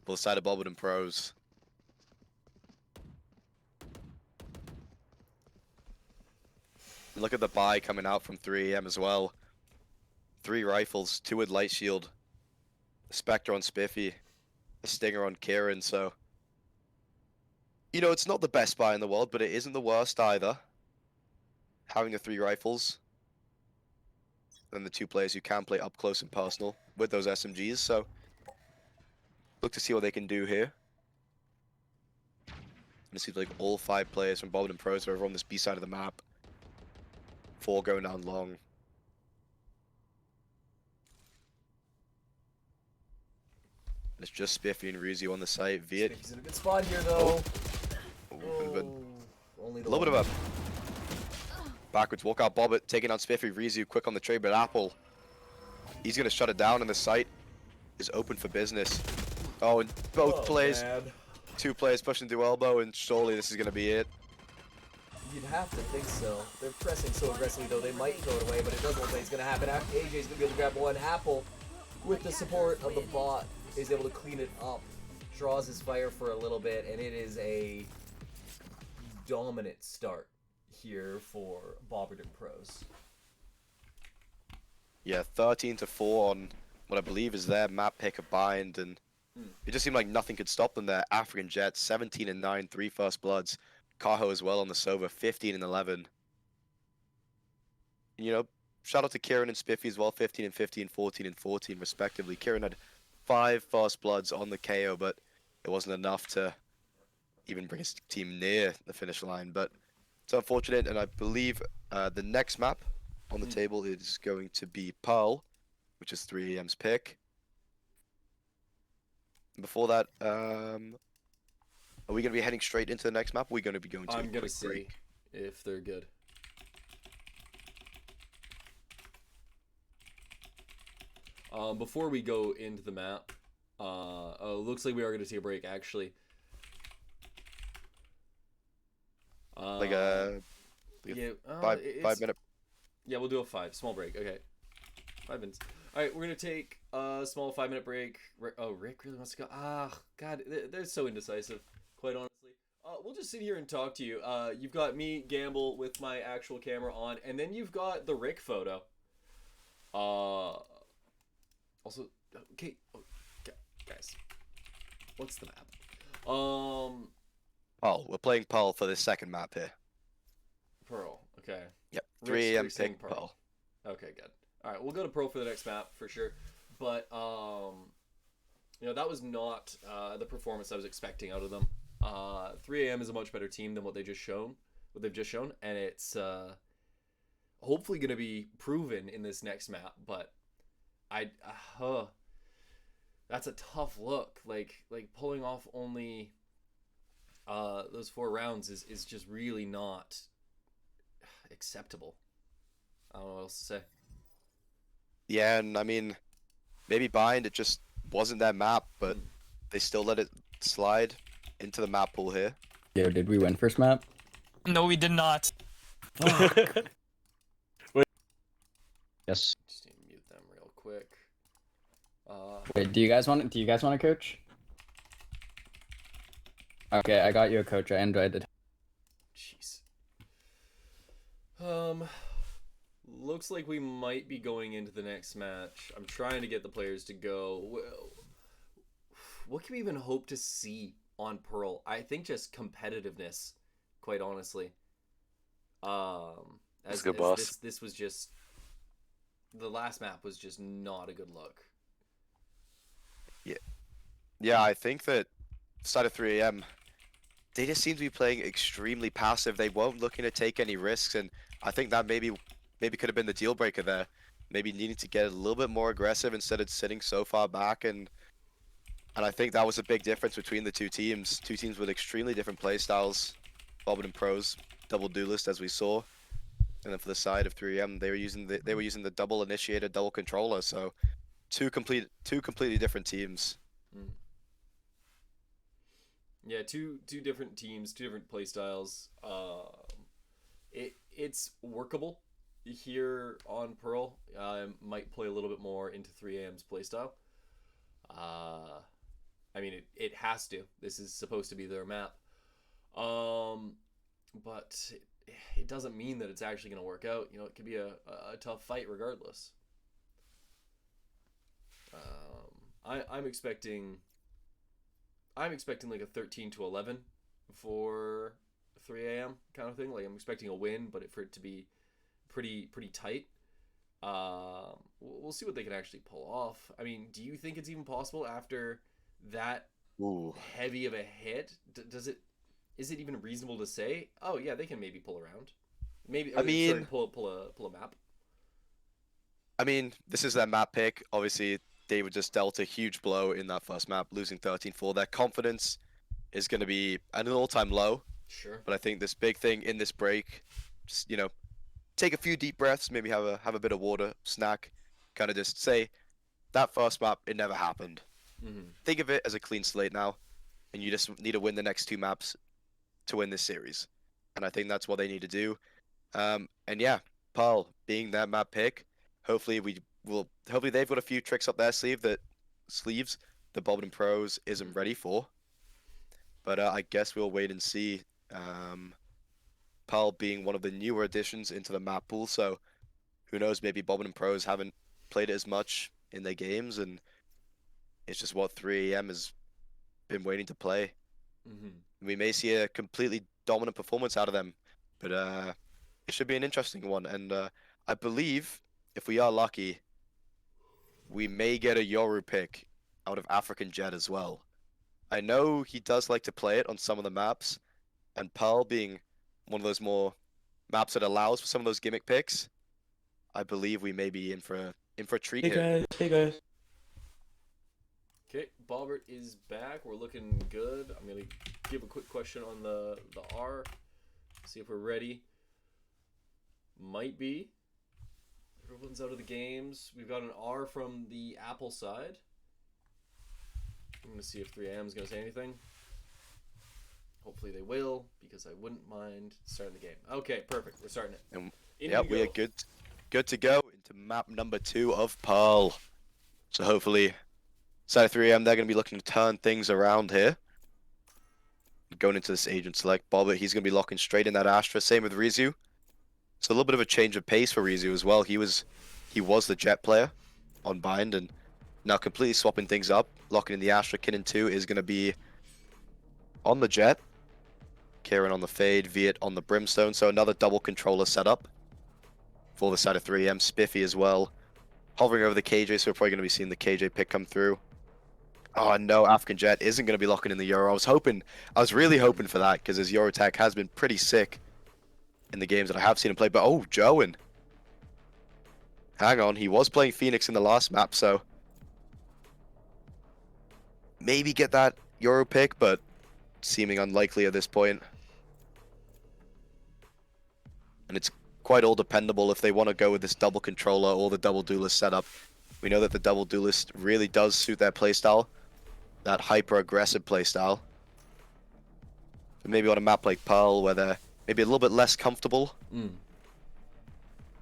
for the side of Bobbert and Pros. Look at the buy coming out from 3 AM as well. 3 rifles, 2 with light shield. A Spectre on Spiffy. A Stinger on Kieran, so... You know, it's not the best buy in the world, but it isn't the worst either. Having the 3 rifles. And the 2 players who can play up close and personal with those SMGs, so... Look to see what they can do here. And it seems like all 5 players from Bobbert and Pros are over on this B side of the map. 4 going down long. And it's just Spiffy and Ryuzu on the site. Viet. Spiffy's in a good spot here, though. Oh, but Only A the little bit one. of a backwards walkout. Bobbert taking on Spiffy. Rizu quick on the trade, but Apple, he's going to shut it down, and the site is open for business. Oh, and both players, Man. 2 players pushing to elbow, and surely this is going to be it. You'd have to think so. They're pressing so aggressively, though. They might throw it away, but it doesn't look like it's going to happen. AJ's going to be able to grab one. Apple, with the support of the bot, is able to clean it up. Draws his fire for a little bit, and it is a dominant start here for Bobbert and Pros. Yeah, 13-4 on what I believe is their map pick of Bind, and it just seemed like nothing could stop them there. African Jets, 17-9, 3 first bloods. Kaho as well on the Sova, 15-11. You know, shout out to Kieran and Spiffy as well, 15-15, 14-14 respectively. Kieran had 5 first bloods on the KO, but it wasn't enough to even bring his team near the finish line. But it's unfortunate, and I believe the next map on the table is going to be Pearl, which is 3AM's pick. Before that, are we going to be heading straight into the next map? Or are we going to be going to I'm a going to quick see break? if they're good. Before we go into the map, looks like we are going to take a break, actually. Like yeah, 5 minute. Yeah, we'll do a small break. Okay, 5 minutes. All right, we're gonna take a small 5-minute break. Oh, Rick really wants to go. Ah, God, they're so indecisive. Quite honestly, we'll just sit here and talk to you. You've got me, Gamble, with my actual camera on, and then you've got the Rick photo. Also, okay, guys, what's the map? Oh, we're playing Pearl for this second map here. Pearl. Okay. Yep, Rick's 3 AM saying pick Pearl. Okay, good. All right, we'll go to Pearl for the next map for sure. But you know, that was not the performance I was expecting out of them. 3AM is a much better team than what they've just shown, and it's hopefully going to be proven in this next map. But that's a tough look. Like pulling off only those 4 rounds is just really not acceptable. I don't know what else to say. Yeah, and I mean, maybe Bind, it just wasn't their map, but they still let it slide into the map pool here. Yo, did we win first map? No, we did not. Yes. Just need to mute them real quick. Wait, do you guys want a coach? Okay, I got you a coach. I enjoyed it. Jeez. Looks like we might be going into the next match. I'm trying to get the players to go. What can we even hope to see on Pearl? I think just competitiveness, quite honestly. That's good, boss. This was just, the last map was just not a good look. Yeah, I think that side of 3AM, they just seem to be playing extremely passive. They weren't looking to take any risks, and I think that maybe could have been the deal breaker there. Maybe needing to get a little bit more aggressive instead of sitting so far back, and I think that was a big difference between the two teams. Two teams with extremely different play styles. Bobbert and Pros, double duelist as we saw, and then for the side of 3AM, they were using the double initiator, double controller. So two completely different teams. Yeah, two different teams, 2 different play styles. It's workable here on Pearl. Might play a little bit more into 3AM's playstyle. I mean, it has to. This is supposed to be their map. But it doesn't mean that it's actually going to work out. You know, it could be a tough fight regardless. I'm expecting like a 13-11 for 3AM kind of thing. Like, I'm expecting a win, but for it to be pretty tight. We'll see what they can actually pull off. I mean, do you think it's even possible after that heavy of a hit? Is it even reasonable to say, oh yeah, they can maybe pull around? Maybe pull a map. I mean, this is their map pick. Obviously, they were just dealt a huge blow in that first map, losing 13-4. Their confidence is going to be at an all-time low. Sure. But I think this big thing in this break, just, take a few deep breaths, maybe have a bit of water, snack, kind of just say that first map, it never happened. Mm-hmm. Think of it as a clean slate now, and you just need to win the next 2 maps to win this series. And I think that's what they need to do. And yeah, Pearl being that map pick, hopefully hopefully they've got a few tricks up their sleeves that Bobbert Pros isn't ready for. But I guess we'll wait and see. Pearl being one of the newer additions into the map pool, so who knows, maybe Bobbert Pros haven't played it as much in their games, and it's just what 3AM has been waiting to play. Mm-hmm. We may see a completely dominant performance out of them, but it should be an interesting one. And I believe if we are lucky, we may get a Yoru pick out of African Jet as well. I know he does like to play it on some of the maps, and Pearl being one of those more maps that allows for some of those gimmick picks, I believe we may be in for a treat here. Hey guys. Okay, Bobbert is back. We're looking good. I'm gonna give a quick question on the R. See if we're ready. Might be. Everyone's out of the games. We've got an R from the Apple side. I'm gonna see if 3AM is gonna say anything. Hopefully they will, because I wouldn't mind starting the game. Okay, perfect. We're starting it. And In yeah, you we are go. good to go into map number 2 of Pearl. So hopefully, side of 3AM, they're going to be looking to turn things around here. Going into this agent select, Bobbert, he's going to be locking straight in that Astra. Same with Rizu. So a little bit of a change of pace for Rizu as well. He was the Jet player on Bind, and now completely swapping things up. Locking in the Astra. Kinnan 2 is going to be on the Jet. Kieran on the Fade, Viet on the Brimstone. So another double controller setup for the side of 3AM. Spiffy as well. Hovering over the KJ, so we're probably going to be seeing the KJ pick come through. Oh no, African Jet isn't going to be locking in the Euro. I was really hoping for that, because his Euro tech has been pretty sick in the games that I have seen him play. But oh, Joan. Hang on, he was playing Phoenix in the last map, so maybe get that Euro pick, but seeming unlikely at this point. And it's quite all dependable if they want to go with this double controller or the double duelist setup. We know that the double duelist really does suit their playstyle, that hyper-aggressive playstyle. Maybe on a map like Pearl, where they're maybe a little bit less comfortable,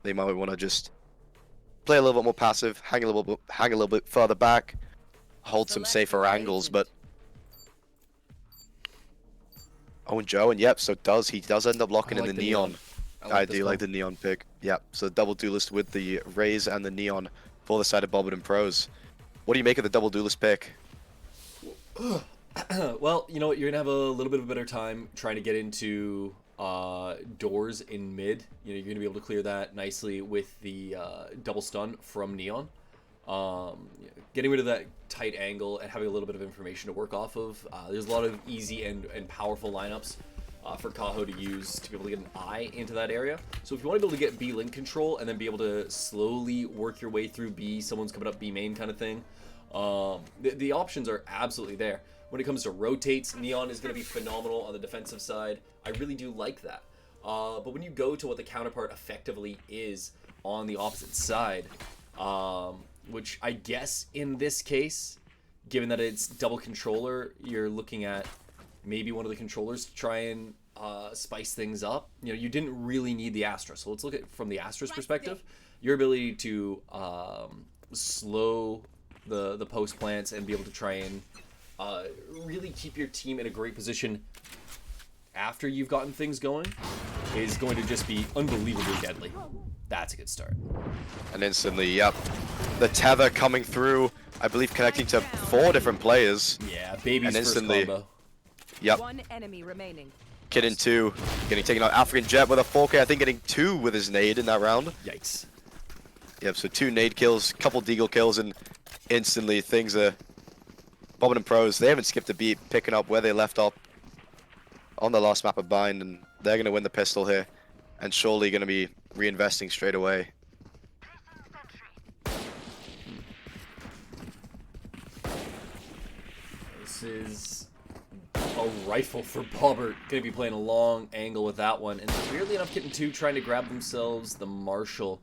they might want to just play a little bit more passive, hang a little bit further back, hold some safer angles. But oh, and Joe, and yep, so he does end up locking in the neon. I do like the neon pick. Yep, so double duelist with the Raze and the neon for the side of Bobbert Pros. What do you make of the double duelist pick? Well, you know what? You're gonna have a little bit of a better time trying to get into doors in mid. You know, you're gonna be able to clear that nicely with the double stun from neon. Getting rid of that tight angle and having a little bit of information to work off of. There's a lot of easy and powerful lineups for Kaho to use to be able to get an eye into that area. So if you want to be able to get B link control and then be able to slowly work your way through B, someone's coming up B main kind of thing, the options are absolutely there. When it comes to rotates, Neon is going to be phenomenal on the defensive side. I really do like that. But when you go to what the counterpart effectively is on the opposite side, which I guess in this case, given that it's double controller, you're looking at maybe one of the controllers to try and spice things up. You know, you didn't really need the Astra, so let's look at it from the Astra's perspective. Your ability to slow the post plants and be able to try and really keep your team in a great position after you've gotten things going is going to just be unbelievably deadly. That's a good start. And instantly, yep, the tether coming through, I believe connecting to 4 different players. Yeah, baby's and instantly, first combo. Yep. One enemy remaining. Kinnan 2 getting taken out. African Jet with a 4K, I think getting 2 with his nade in that round. Yikes. Yep, so 2 nade kills, couple deagle kills, and instantly things are... Bobbert Pros, they haven't skipped a beat, picking up where they left off on the last map of Bind, and they're going to win the pistol here. And surely going to be reinvesting straight away. This is a rifle for Bobbert. Gonna be playing a long angle with that one. And weirdly enough, Kitten 2 trying to grab themselves the Marshall.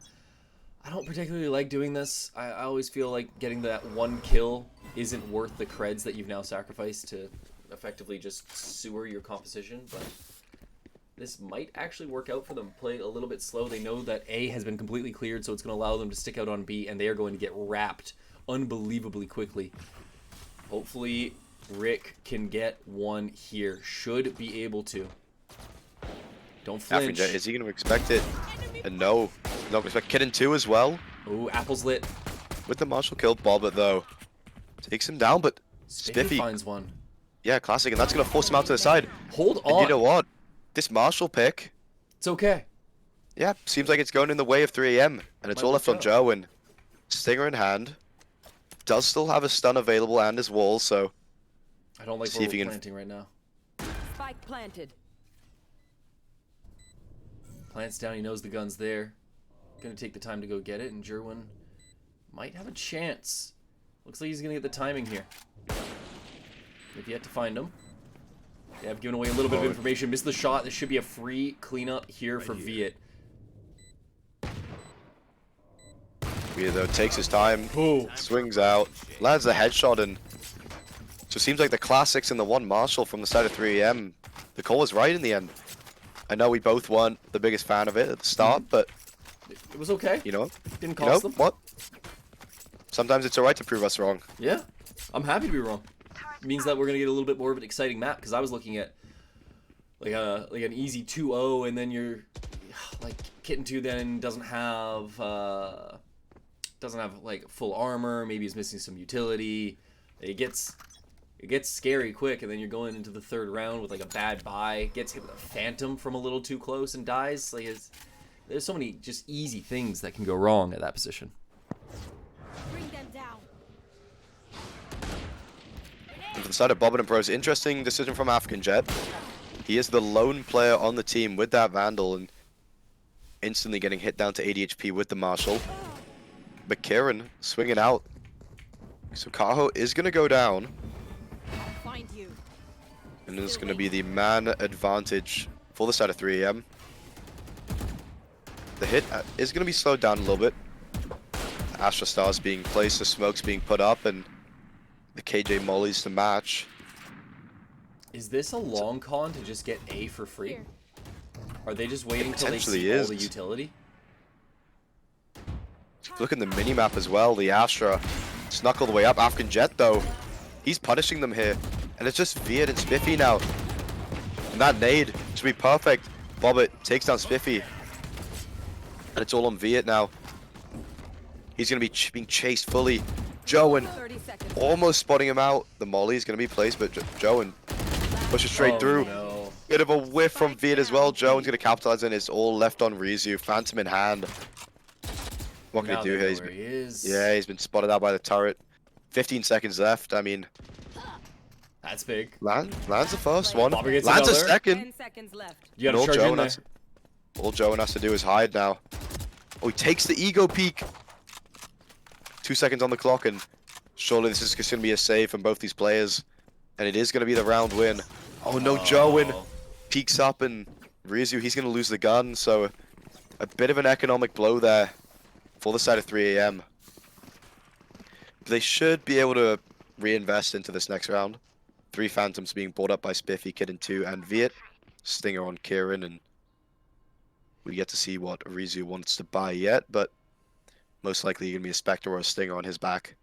I don't particularly like doing this. I always feel like getting that one kill isn't worth the creds that you've now sacrificed to effectively just sewer your composition, but this might actually work out for them. Play a little bit slow. They know that A has been completely cleared, so it's going to allow them to stick out on B, and they are going to get wrapped unbelievably quickly. Hopefully, Rick can get one here. Should be able to. Don't flinch. Is he going to expect it? And no. Not going to expect Kitten 2 as well. Ooh, apple's lit. With the Marshall kill, Bobbert, though, takes him down, but Spiffy finds one. Yeah, classic, and that's going to force him out to the side. Hold on. And you know what? This Marshall pick, it's okay. Yeah, seems like it's going in the way of 3 AM, and it's all left on Joe, and Stinger in hand. Does still have a stun available and his wall, so I don't like see where if we're he can planting right now. Spike planted. Plants down, he knows the gun's there. Gonna take the time to go get it, and Jerwin might have a chance. Looks like he's gonna get the timing here. We've yet to find him. Yeah, I've given away a little bit of information. Missed the shot. This should be a free cleanup here for Viet. Viet, though, takes his time, Ooh. swings out, lands the headshot, and so it seems like the classics and the one Marshall from the side of 3 AM. The call was right in the end. I know we both weren't the biggest fan of it at the start, but It was okay. you know, Didn't cost them. what? Sometimes it's alright to prove us wrong. Yeah, I'm happy to be wrong. It means that we're gonna get a little bit more of an exciting map, because I was looking at like an easy 2-0, and then you're like Kitten 2 then doesn't have like full armor. Maybe he's missing some utility. It gets scary quick, and then you're going into the third round with like a bad buy. Gets hit with a phantom from a little too close and dies. Like there's so many just easy things that can go wrong at that position. Bring them down. From the side of Bobbert and Pros, interesting decision from African Jet. He is the lone player on the team with that Vandal and instantly getting hit down to 80 HP with the Marshall. But Kieran swinging out. So Kaho is going to go down. Find you. And it's going to be the man advantage for the side of 3 AM. The hit is going to be slowed down a little bit. The Astra Stars being placed, the smokes being put up, and the KJ Mollies to match. Is this a long con to just get A for free? Here. Are they just waiting till they potentially see all is. the utility? Look at the mini-map as well. The Astra snuck all the way up. African Jet, though, he's punishing them here. And it's just Viet and Spiffy now. And that nade should be perfect. Bobbert takes down Spiffy. And it's all on Viet now. He's going to be being chased fully. Joen 30 seconds. almost spotting him out. The molly is going to be placed, but Joen pushes straight through. No. Bit of a whiff from Viet as well. Joen's going to capitalize, and it's all left on Rizu. Phantom in hand. What can Now he do they here? know where he is. Yeah, he's been spotted out by the turret. 15 seconds left. I mean, That's big. lands the first one. Bobbert gets Lands a another. second. 10 seconds left. You And gotta charge in there. all Joen has to do is hide now. Oh, he takes the ego peek. 2 seconds on the clock, and surely this is just going to be a save from both these players. And it is going to be the round win. Oh no, Joen peeks up, and Rizu, he's going to lose the gun. So a bit of an economic blow there for the side of 3 AM. They should be able to reinvest into this next round. 3 Phantoms being brought up by Spiffy, Kitten 2, and Viet. Stinger on Kieran, and we get to see what Rizu wants to buy yet, but most likely going to be a Spectre or a Stinger on his back.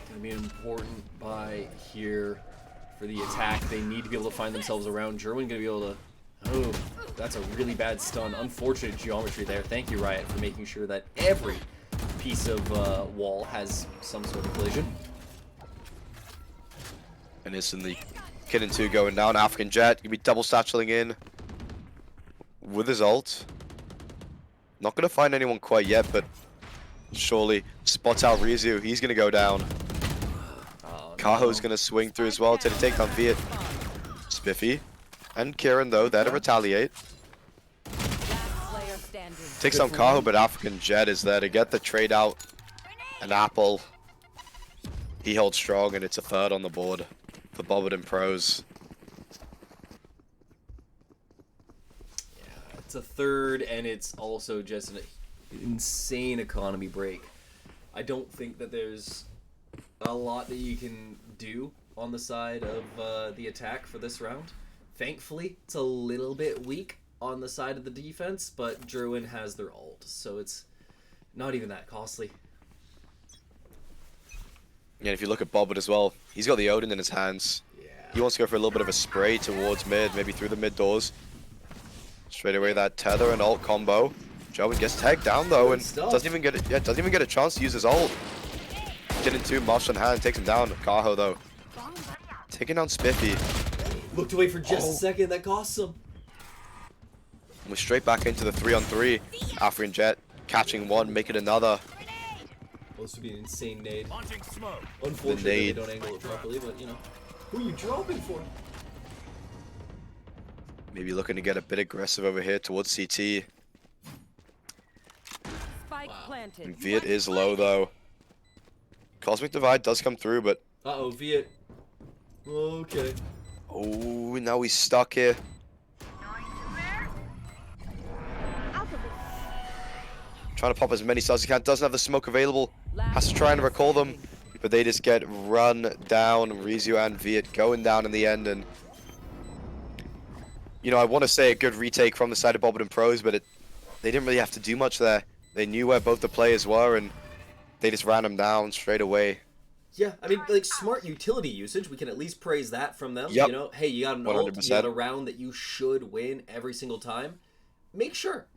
Gonna be an important buy here for the attack. They need to be able to find themselves around. Jerwin gonna be able to. Oh, that's a really bad stun. Unfortunate geometry there. Thank you, Riot, for making sure that every piece of wall has some sort of collision. And instantly, Kitten 2 going down. African Jet gonna be double satcheling in with his ult. Not gonna find anyone quite yet, but surely spots out Rizu. He's gonna go down. Kaho's gonna swing through as well to take down Viet. Spiffy and Kieran, though, there to retaliate. Last player standing. Takes Good on for Kaho, him. but African Jet is there to get the trade out. An apple. He holds strong, and it's a third on the board for Bobbert and Pros. Yeah, it's a third, and it's also just an insane economy break. I don't think that there's a lot that you can do on the side of the attack for this round. Thankfully, it's a little bit weak on the side of the defense, but Druin has their ult, so it's not even that costly. And if you look at Bobbert as well, he's got the Odin in his hands. Yeah. He wants to go for a little bit of a spray towards mid, maybe through the mid doors. Straight away that tether and ult combo. Joven gets tagged down though, Good and stuff. doesn't even get a chance to use his ult. Getting too much on hand, takes him down. Kaho though, taking down Spiffy. Looked away for just a second, that costs him. We're straight back into the 3-on-3. African Jet catching one, making another. Well, this would be an insane nade. The Unfortunately, they nade. don't angle it properly, but you know. Who are you dropping for? Maybe looking to get a bit aggressive over here towards CT. Spike planted. And Viet is low though. Cosmic Divide does come through, but Uh-oh, Viet. Okay. oh, now he's stuck here. Trying to pop as many stars as he can. Doesn't have the smoke available. Has to try and recall them, but they just get run down. Rizu and Viet going down in the end, and you know, I want to say a good retake from the side of Bobbert and Pros, but they didn't really have to do much there. They knew where both the players were, and they just ran them down straight away. Yeah, I mean, like, smart utility usage, we can at least praise that from them. Yep. You know, hey, you got an ult, you 100%. got a round that you should win every single time. Make sure.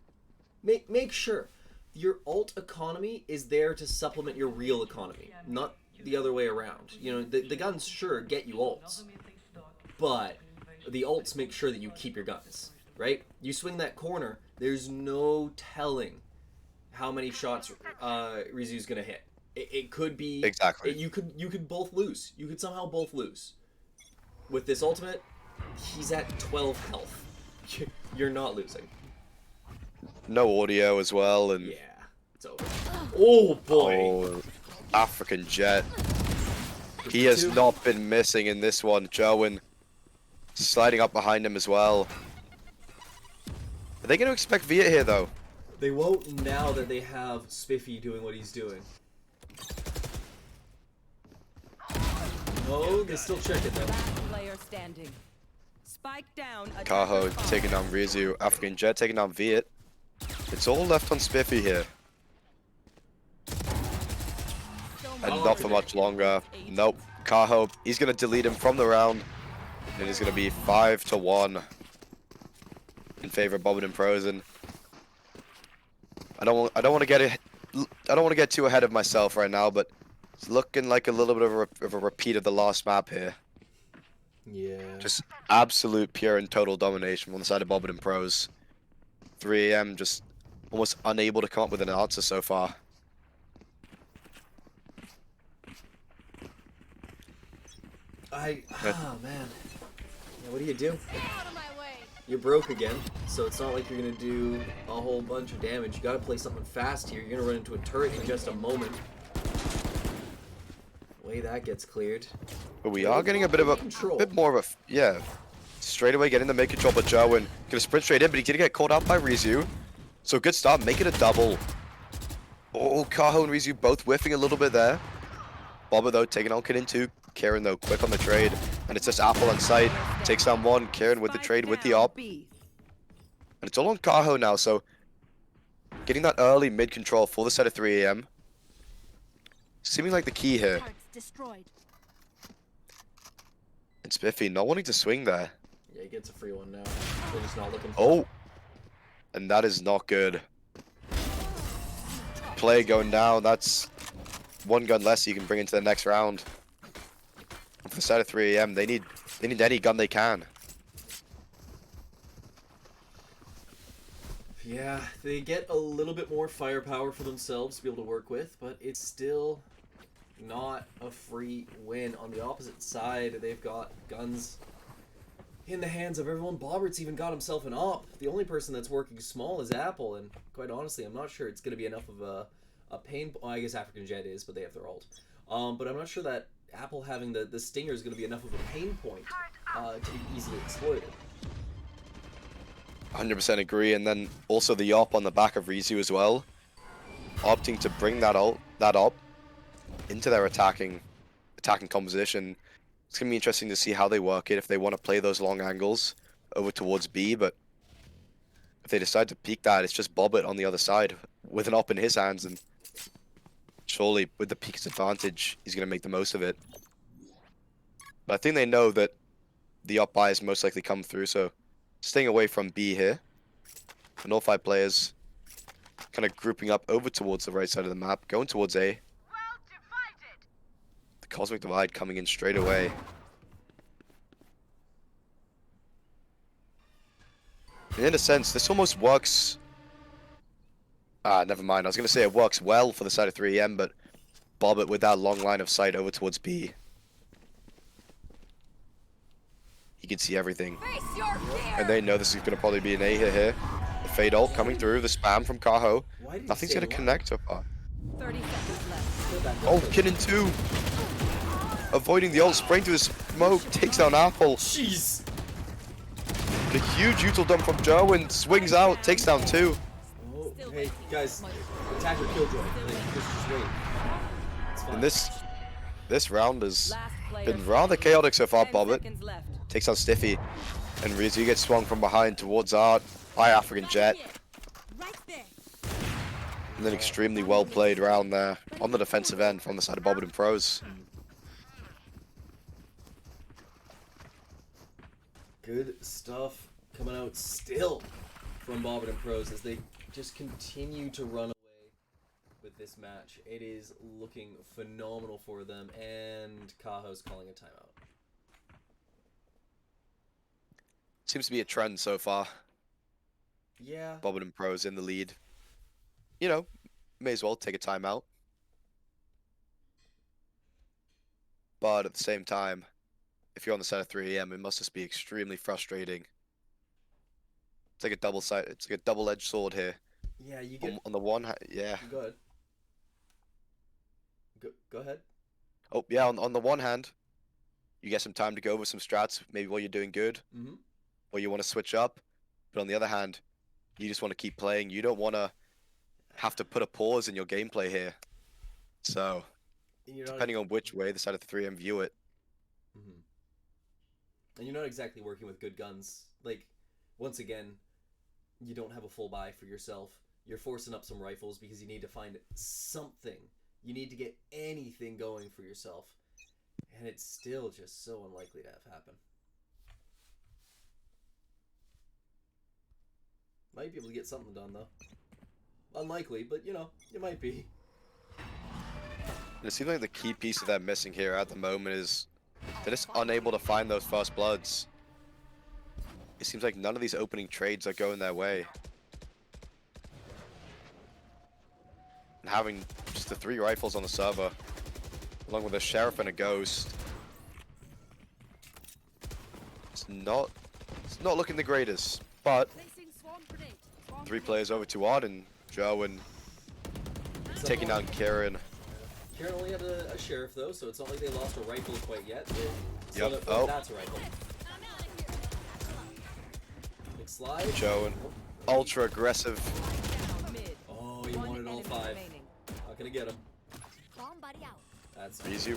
Make sure. Your ult economy is there to supplement your real economy, not the other way around. You know, the guns, sure, get you ults, but the ults make sure that you keep your guns, right? You swing that corner, there's no telling how many shots Rizu's gonna hit. It could be Exactly. You could both lose. You could somehow both lose. With this ultimate, he's at 12 health. You're not losing. No audio as well, and Yeah, it's over. Oh boy. oh, African Jet. He has not been missing in this one. Jowen sliding up behind him as well. Are they going to expect Viet here though? They won't now that they have Spiffy doing what he's doing. No, they still check it though. Last player standing. Spike down. Kaho taking down Rizu. African Jet taking down Viet. It's all left on Spiffy here. And not for much longer. Nope. Kaho, he's going to delete him from the round. It is going to be 5-1 in favor of Bobbert and Prozen. I don't want to get too ahead of myself right now, but it's looking like a little bit of a repeat of the last map here. Yeah. Just absolute pure and total domination on the side of Bobbert and Pros. 3 AM just almost unable to come up with an answer so far. Oh man. Yeah, what do you do? You're broke again, so it's not like you're gonna do a whole bunch of damage. You gotta play something fast here. You're gonna run into a turret in just a moment. The way that gets cleared. But we are getting a bit more of a, yeah. Straight away getting the mid control, but Jowen gonna sprint straight in, but he did get caught out by Rizu. So good start, make it a double. Oh, Kaho and Rizu both whiffing a little bit there. Bobbert though taking on Kid in 2. Karen though quick on the trade, and it's just Apple on site. Takes down one, Karen with the trade with the op. And it's all on Kaho now, so getting that early mid control for the set of 3 AM. Seeming like the key here. And Spiffy not wanting to swing there. Yeah, he gets a free one now. They're just not looking for Oh! And that is not good. Play going down, that's one gun less you can bring into the next round. And for the side of 3 AM, they need any gun they can. Yeah, they get a little bit more firepower for themselves to be able to work with, but it's still not a free win. On the opposite side, they've got guns in the hands of everyone. Bobbert's even got himself an op. The only person that's working small is Apple, and quite honestly, I'm not sure it's going to be enough of a pain. Well, I guess African Jet is, but they have their ult. But I'm not sure that Apple having the Stinger is going to be enough of a pain point to be easily exploited. 100% agree, and then also the op on the back of Rizu as well, opting to bring that op into their attacking composition. It's gonna be interesting to see how they work it, if they want to play those long angles over towards B, but if they decide to peek that, it's just Bobbert on the other side with an op in his hands, and surely with the peek's advantage, he's gonna make the most of it. But I think they know that the op buy is most likely come through, so staying away from B here. And all 5 players kind of grouping up over towards the right side of the map, going towards A. The Cosmic Divide coming in straight away. And in a sense, this almost works... never mind. I was going to say it works well for the side of 3EM, but Bobbert with that long line of sight over towards B. He can see everything. And they know this is going to probably be an A hit here. The fade ult coming through, the spam from Kaho. Nothing's going to connect so far. 30 seconds left. Oh, Kinnan 2. Avoiding the ult, spraying through his smoke, takes down Apple. Jeez. The huge util dump from Joe and swings out, takes down 2. Oh, hey, guys. Attack or killjoy. Like, just wait. It's fine. And this round has Last player been rather chaotic so far. 10 Bobbert seconds left. takes out Stiffy. And Rizu gets swung from behind towards Art by African Jet. And then extremely well played round there on the defensive end from the side of Bobbert and Pros. Good stuff coming out still from Bobbert and Pros as they just continue to run away with this match. It is looking phenomenal for them, and Kaho's calling a timeout. Seems to be a trend so far. Yeah. Bobbert and Pros in the lead. You know, may as well take a timeout. But at the same time, if you're on the side of 3EM, it must just be extremely frustrating. It's like a it's like a double-edged sword here. Yeah, you get... On the one hand, yeah. Go ahead. Go ahead. Oh, yeah, on the one hand, you get some time to go over some strats, maybe while you're doing good, or you want to switch up. But on the other hand, you just want to keep playing. You don't want to have to put a pause in your gameplay here. So, depending on which way the side of the 3M view it. And you're not exactly working with good guns. Like, once again, you don't have a full buy for yourself. You're forcing up some rifles because you need to find something. You need to get anything going for yourself. And it's still just so unlikely to have happen. Might be able to get something done, though. Unlikely, but, you know, you might be. It seems like the key piece that they're missing here at the moment is they're just unable to find those first bloods. It seems like none of these opening trades are going their way. And having just the 3 rifles on the server, along with a sheriff and a ghost, it's not looking the greatest. But 3 players over to Odd and Joe and taking down Kieran. Kieran only had a sheriff though, so it's not like they lost a rifle quite yet. Yep. That's a rifle. Big slide. Joe and ultra aggressive. Oh, you wanted all 5. Not gonna get him. That's Rizu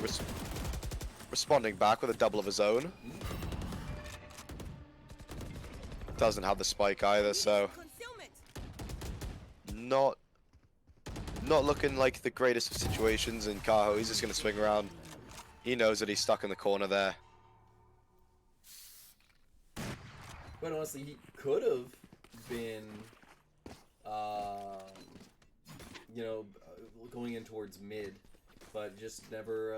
responding back with a double of his own. Doesn't have the spike either, so not looking like the greatest of situations in Kaho. He's just gonna swing around. He knows that he's stuck in the corner there. But honestly, he could have been, you know, going in towards mid, but just never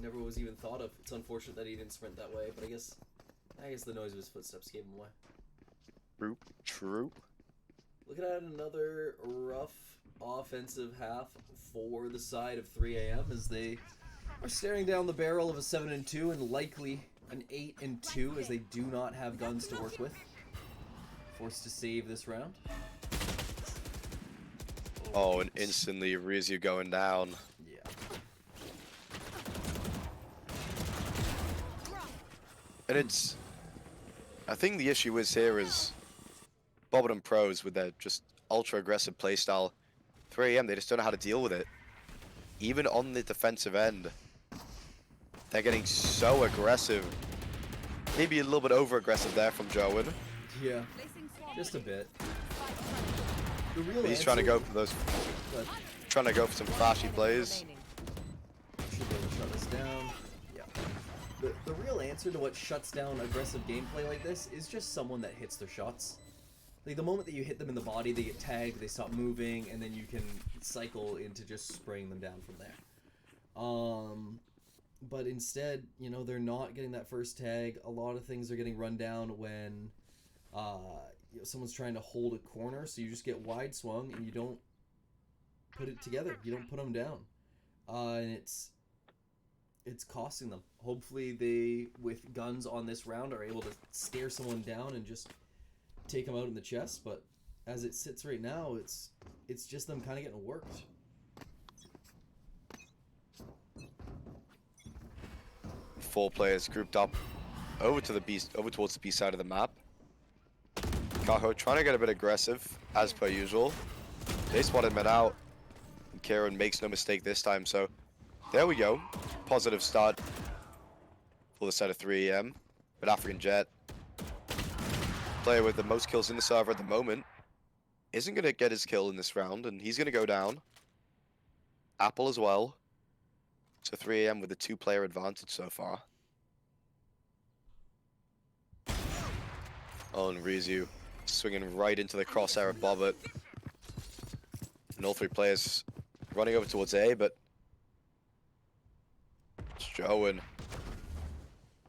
was even thought of. It's unfortunate that he didn't sprint that way, but I guess the noise of his footsteps gave him away. True. Looking at another rough offensive half for the side of 3AM as they are staring down the barrel of a 7-2 and likely an 8 and 2 as they do not have guns to work with. Forced to save this round. Oh, and instantly Rizu going down. Yeah. And it's... I think the issue is here is Bobbert and Pros with their just ultra aggressive playstyle. 3 AM, they just don't know how to deal with it. Even on the defensive end, they're getting so aggressive. Maybe a little bit over aggressive there from Joen. Yeah, just a bit. The real But he's trying to go for those, trying to go for some flashy plays. Should be able to shut this down. Yeah. The real answer to what shuts down aggressive gameplay like this is just someone that hits their shots. Like, the moment that you hit them in the body, they get tagged, they stop moving, and then you can cycle into just spraying them down from there. But instead, you know, they're not getting that first tag. A lot of things are getting run down when you know, someone's trying to hold a corner, so you just get wide swung and you don't put it together. You don't put them down. And it's costing them. Hopefully they, with guns on this round, are able to stare someone down and just take them out in the chest, but as it sits right now, it's just them kind of getting worked. Four players grouped up over towards the B side of the map. Kaho trying to get a bit aggressive, as per usual. They spotted him out, and Kieran makes no mistake this time, so there we go. Positive start for the side of 3 AM. But African Jet, player with the most kills in the server at the moment, isn't going to get his kill in this round, and he's going to go down. Apple as well. So 3 AM with a 2-player advantage so far. Oh, and Rizu swinging right into the crosshair of Bobbert. And all 3 players running over towards A, but it's Joen.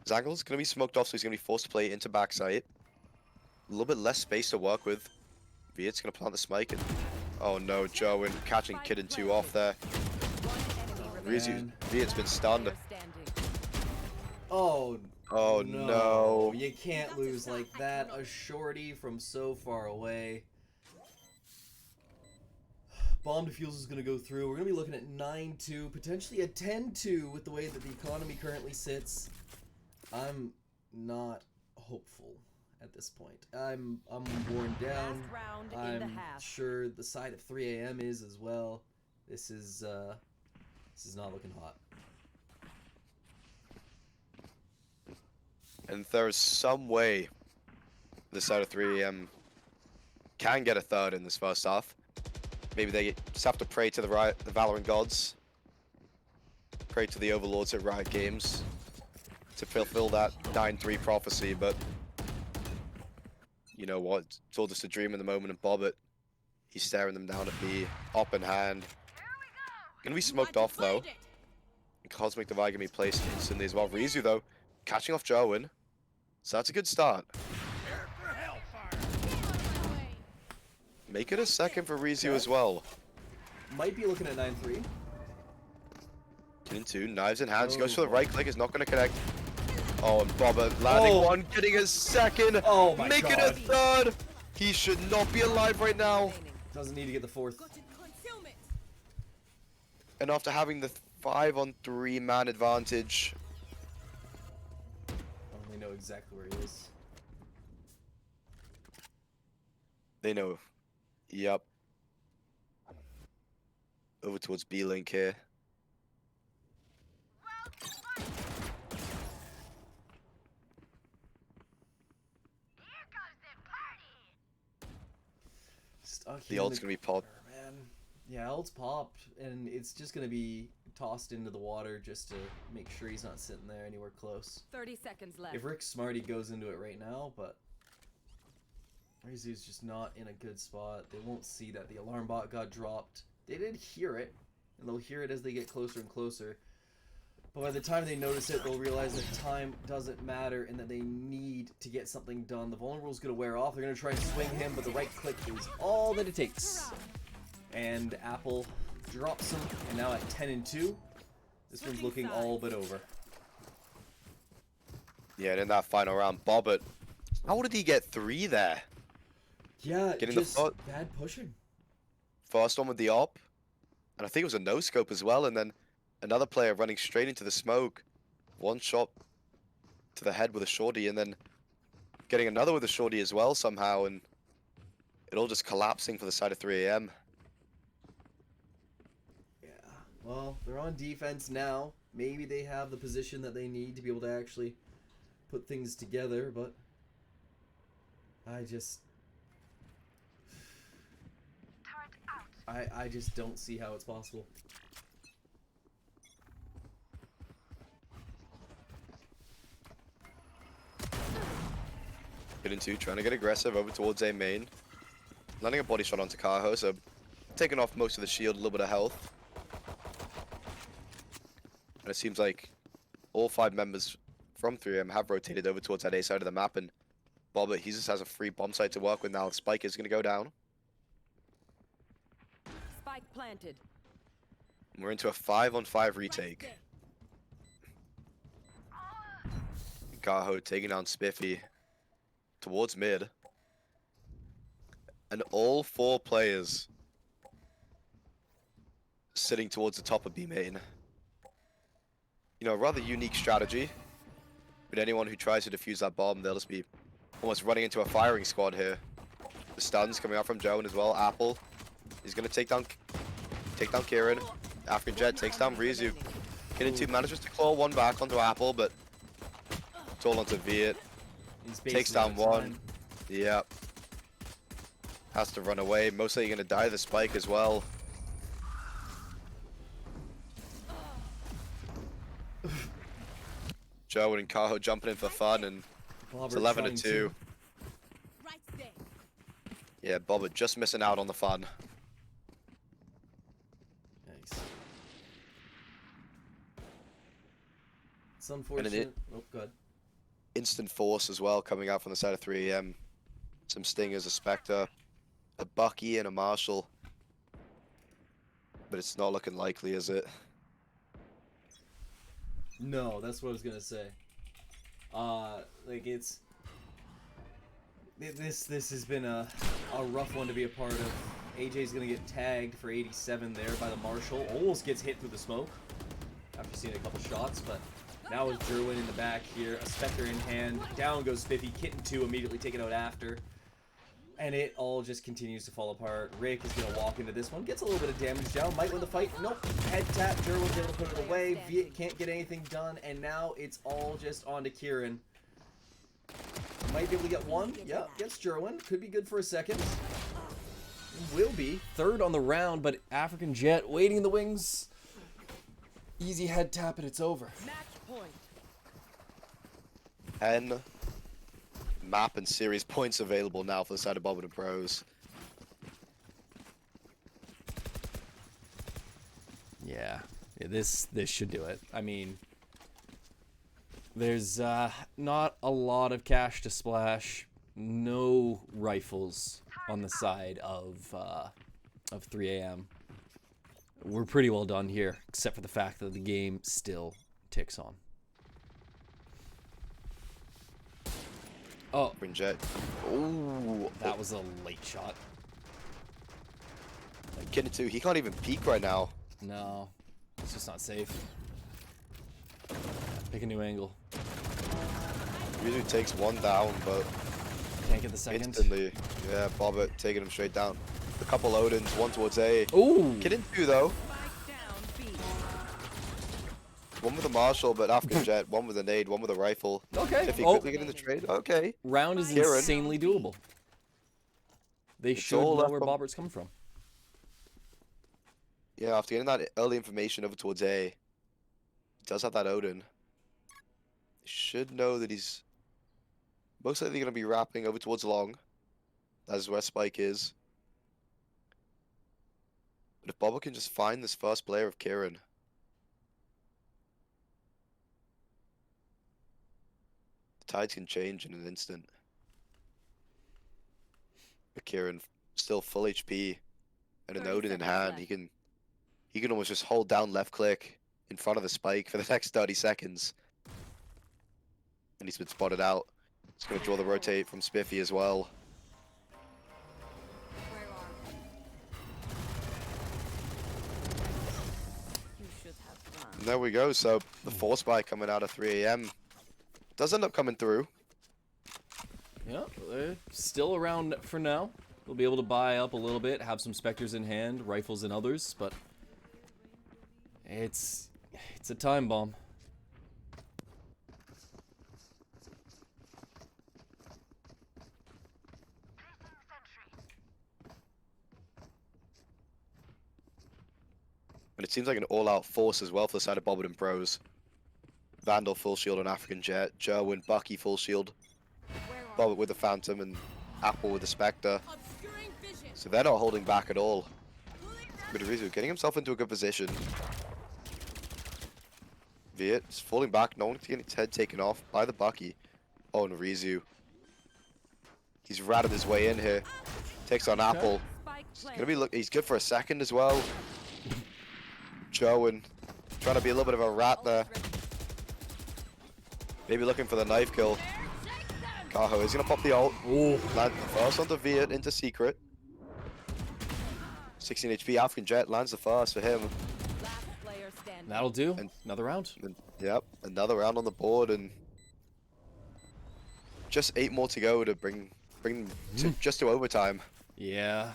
Zangle's going to be smoked off, so he's going to be forced to play into backside. A little bit less space to work with. Viet's going to plant the smite, and oh no, Joen catching Kid and 2 off there. Rizu, Viet's been stunned. Oh no. You can't lose like that. A shorty from so far away. Bomb defusal is going to go through. We're going to be looking at 9-2, potentially a 10-2 with the way that the economy currently sits. I'm not hopeful at this point. I'm worn down. I'm sure the side of 3 AM is as well. This is not looking hot. And there's some way the side of 3 AM can get a third in this first half. Maybe they just have to pray to the Valorant gods. Pray to the overlords at Riot Games to fulfill that 9-3 prophecy, but you know what? It's all just a dream in the moment, and Bobbert, he's staring them down at B, up in hand. Gonna be smoked off though. And Cosmic Divide gonna be placed instantly as well. Rizu though, catching off Joen. So that's a good start. Make it a second for Rizu as well. Might be looking at 9-3. Kid and 2, knives in hands, goes for the right click, is not gonna connect. Oh, and Bobbert landing one, getting a second, making a third. He should not be alive right now. Doesn't need to get the 4th. And after having the 5-on-3 man advantage, They know exactly where he is. they know. Yep. Over towards B-Link here. The ult's gonna be popped. Man. Yeah, ult's popped, and it's just gonna be tossed into the water just to make sure he's not sitting there anywhere close. 30 seconds left. If Rick Smarty goes into it right now, but Rizu's just not in a good spot. They won't see that the alarm bot got dropped. They did hear it, and they'll hear it as they get closer and closer. But by the time they notice it, they'll realize that time doesn't matter and that they need to get something done. The vulnerable's going to wear off. They're going to try and swing him, but the right click is all that it takes. And Apple drops him, and now at 10-2, this one's looking all but over. Yeah, and in that final round, Bobbert, how did he get 3 there? Yeah, Getting just the bad pushing. first one with the op, and I think it was a no scope as well, and then another player running straight into the smoke, one shot to the head with a shorty, and then getting another with a shorty as well somehow, and it all just collapsing for the side of 3 a.m. Yeah. Well, they're on defense now. Maybe they have the position that they need to be able to actually put things together, but I just I just don't see how it's possible. Getting 2, trying to get aggressive over towards A main. Landing a body shot onto Kaho, so taking off most of the shield, a little bit of health. And it seems like all 5 members from 3M have rotated over towards that A side of the map, and Bobbert, he just has a free bomb site to work with now. Spike is going to go down. Spike planted. And we're into a 5-on-5 retake. Kaho taking down Spiffy towards mid. And all 4 players sitting towards the top of B main. You know, a rather unique strategy. But anyone who tries to defuse that bomb, they'll just be almost running into a firing squad here. The stuns coming out from Joan as well. Apple is going to take down Kieran. African Jet takes down Rizu. Getting 2 manages to claw 1 back onto Apple, but it's all onto Viet. Takes down 1. Yep. Has to run away. Mostly going to die the spike as well. Joe and Kaho jumping in for fun, and it's 11-2. Yeah, Bobbert just missing out on the fun. Nice. It's unfortunate. Oh, good. Instant force as well coming out from the side of 3am. Some stingers, a Spectre, a Bucky, and a Marshall. But it's not looking likely, is it? No, that's what I was gonna say. Like it's this has been a rough one to be a part of. AJ's gonna get tagged for 87 there by the Marshall. Almost gets hit through the smoke after seeing a couple shots, but now is Jerwin in the back here. A Spectre in hand. Down goes Spiffy. Kitten 2 immediately taken out after. And it all just continues to fall apart. Rick is going to walk into this one. Gets a little bit of damage down. Might win the fight. Nope. Head tap. Jerwin's able to put it away. Viet can't get anything done. And now it's all just onto Kieran. Might be able to get 1. Yep. Gets Jerwin. Could be good for a second. Will be. 3rd on the round, but African Jet waiting in the wings. Easy head tap and it's over. Match point. 10 map and series points available now for the side of Bobbert and Pros. Yeah, this should do it. I mean, there's not a lot of cash to splash. No rifles on the side of 3am. We're pretty well done here, except for the fact that the game still ticks on. Oh, Jet. Ooh, that was a late shot. Kitten 2, he can't even peek right now. No, it's just not safe. Pick a new angle. Usually takes 1 down, but Can't get the second. instantly, yeah, Bobbert taking him straight down. A couple Odins, 1 towards A. Ooh! Kitten 2 though. Spike down B. 1 with a Marshall, but African Jet. 1 with a nade, 1 with a rifle. Okay. If he Oh, quickly get in the trade, okay. round is Kieran. insanely doable. They should all know left where from- Bobbert's coming from. Yeah, after getting that early information over towards A, he does have that Odin. Should know that he's most likely going to be wrapping over towards long. That is where Spike is. But if Bobbert can just find this first player of Kieran, the tides can change in an instant. But Kieran still full HP and an 30 Odin in seconds hand. left. He can almost just hold down left click in front of the spike for the next 30 seconds. And he's been spotted out. He's going to draw the rotate from Spiffy as well. Where are they? You should have run. And there we go. So the force buy coming out of 3 a.m. does end up coming through. Yeah, they're still around for now. We'll be able to buy up a little bit, have some Spectres in hand, rifles and others, but it's a time bomb. And it seems like an all-out force as well for the side of Bobbert and Pros. Vandal full shield on African Jet, Jerwin, Bucky full shield, Where are Bobbert with the Phantom, and Apple with the Spectre. obscuring vision? So they're not holding back at all. But Rizu getting himself into a good position. Viet is falling back, no one's getting his head taken off by the Bucky. Oh, and Rizu. He's ratted his way in here. Takes on Apple. Spike He's good for a second as well. Jerwin trying to be a little bit of a rat there. Maybe looking for the knife kill. Kaho is gonna pop the ult. Ooh. Land the first onto Viet into secret. 16 HP, African Jet lands the first for him. Last player standing. That'll do. And- Another round. And, yep, another round on the board, and just 8 more to go to bring to, just to overtime. Yeah.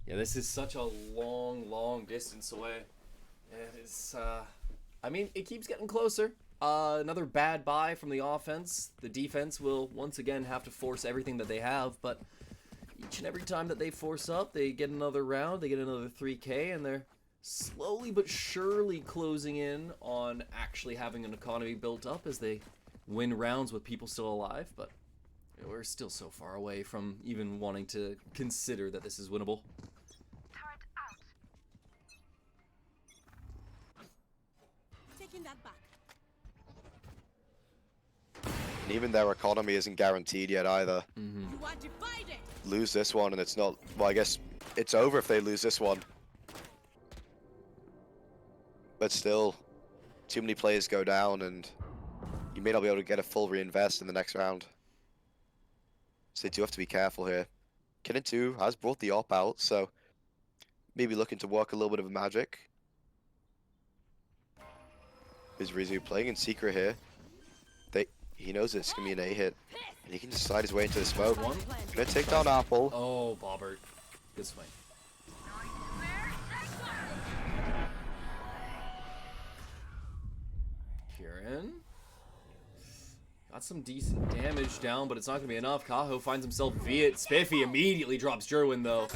Yeah, this is such a long distance away. It is, I mean, it keeps getting closer. Another bad buy from the offense. The defense will once again have to force everything that they have, but each and every time that they force up, they get another round, they get another 3K, and they're slowly but surely closing in on actually having an economy built up as they win rounds with people still alive, but we're still so far away from even wanting to consider that this is winnable. Taking that back. And even their economy isn't guaranteed yet either. You are divided. Lose this one and it's not, well, I guess it's over if they lose this one. But still, too many players go down and you may not be able to get a full reinvest in the next round. So they do have to be careful here. Kinnan 2 has brought the op out, so maybe looking to work a little bit of magic. Is Rizu playing in secret here? He knows it's gonna be an A hit, and he can just slide his way into the smoke. One. Gonna take down Apple. Oh, Bobbert. Good swing. Kieran. Got some decent damage down, but it's not going to be enough. Kaho finds himself Viet. Spiffy immediately drops Jerwin, though.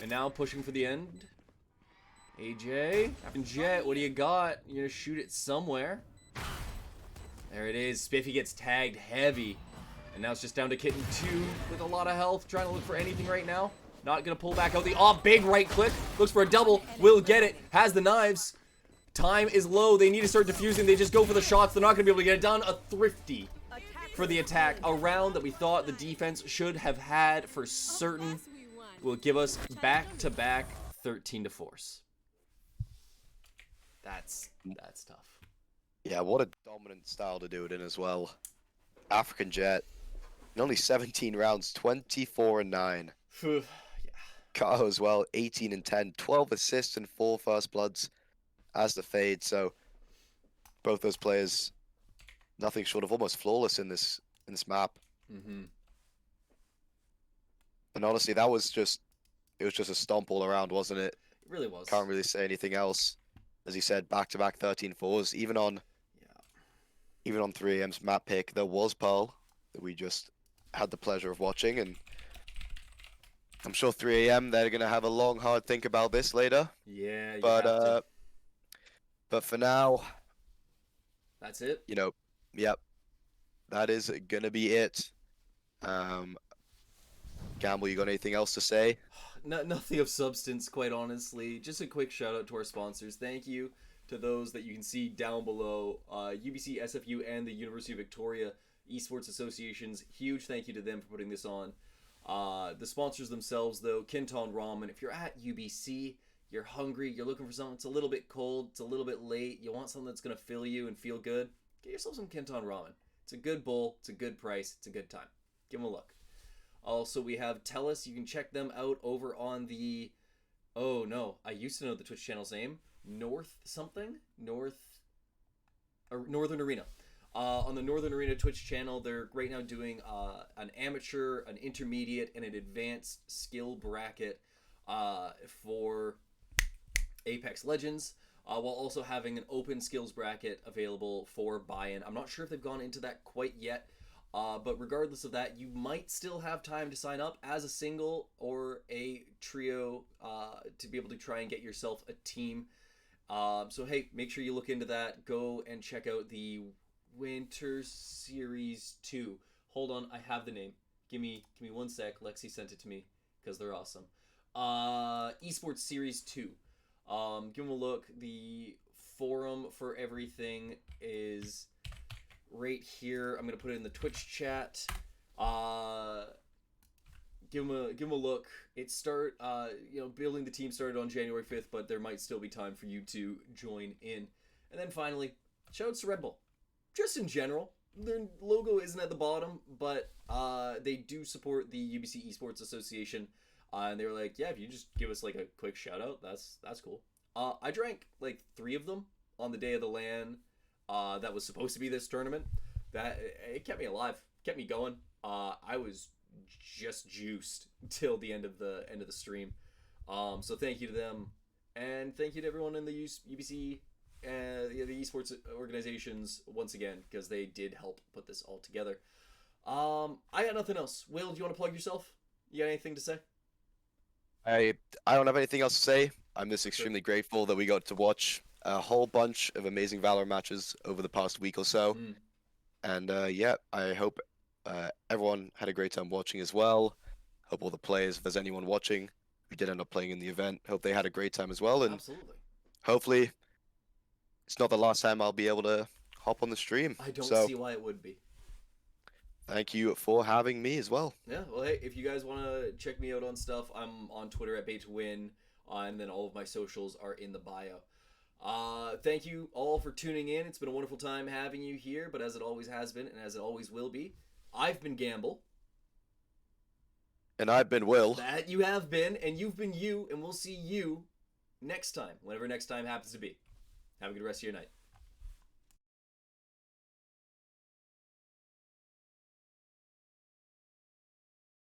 And now pushing for the end. AJ. And Jet, what do you got? You're going to shoot it somewhere. There it is. Spiffy gets tagged heavy. And now it's just down to Kitten 2 with a lot of health. Trying to look for anything right now. Not going to pull back out the big right click. Looks for a double. Will get it. Has the knives. Time is low. They need to start defusing. They just go for the shots. They're not going to be able to get it done. A thrifty for the attack. A round that we thought the defense should have had for certain will give us back-to-back 13 to force. That's tough. Yeah, what a dominant style to do it in as well. African Jet. In only 17 rounds, 24-9. Yeah. Kaho as well, 18-10, 12 assists and 4 first bloods as the fade. So both those players, nothing short of almost flawless in this map. And honestly, it was just a stomp all around, wasn't it? It really was. Can't really say anything else. As you said, back-to-back 13-4s. Even on 3AM's map pick, there was Pearl that we just had the pleasure of watching, and I'm sure 3AM they're gonna have a long, hard think about this later. Yeah, But for now, that's it. you know, yep, that is gonna be it. Gamble, you got anything else to say? Nothing of substance, quite honestly. Just a quick shout out to our sponsors. Thank you to those that you can see down below. UBC, SFU, and the University of Victoria Esports Associations. Huge thank you to them for putting this on. The sponsors themselves, though, Kinton Ramen. If you're at UBC, you're hungry, you're looking for something that's a little bit cold, it's a little bit late, you want something that's going to fill you and feel good, get yourself some Kinton Ramen. It's a good bowl. It's a good price. It's a good time. Give them a look. Also, we have Tellus. You can check them out over on the... Oh, no. I used to know the Twitch channel's name. North something? Northern Arena. On the Northern Arena Twitch channel, they're right now doing an amateur, an intermediate, and an advanced skill bracket for Apex Legends, while also having an open skills bracket available for buy-in. I'm not sure if they've gone into that quite yet, but regardless of that, you might still have time to sign up as a single or a trio to be able to try and get yourself a team. So hey, make sure you look into that. Go and check out the Winter Series 2. Hold on, I have the name. Give me 1 sec. Lexi sent it to me because they're awesome. Esports Series 2. Give them a look. The forum for everything is right here. I'm gonna put it in the Twitch chat. Give them a look. Building the team started on January 5th, but there might still be time for you to join in. And then finally, shout out to Red Bull. Just in general, their logo isn't at the bottom, but they do support the UBC Esports Association. And they were like, yeah, if you just give us like a quick shout out, that's cool. I drank like 3 of them on the day of the LAN that was supposed to be this tournament. It kept me alive, kept me going. I was just juiced till the end of the stream. So thank you to them, and thank you to everyone in the UBC the esports organizations once again, because they did help put this all together. I got nothing else. Will, do you want to plug yourself? You got anything to say? I don't have anything else to say. I'm just extremely grateful that we got to watch a whole bunch of amazing Valor matches over the past week or so. And yeah, I hope everyone had a great time watching as well. Hope all the players, if there's anyone watching who did end up playing in the event, hope they had a great time as well. And Absolutely. hopefully it's not the last time I'll be able to hop on the stream. I don't So see why it would be. thank you for having me as well. Yeah, well, hey, if you guys want to check me out on stuff, I'm on Twitter at BO3, and then all of my socials are in the bio. Thank you all for tuning in. It's been a wonderful time having you here, but as it always has been, and as it always will be, I've been Gamble. And I've been Will. That you have been, and you've been you, and we'll see you next time, whenever next time happens to be. Have a good rest of your night.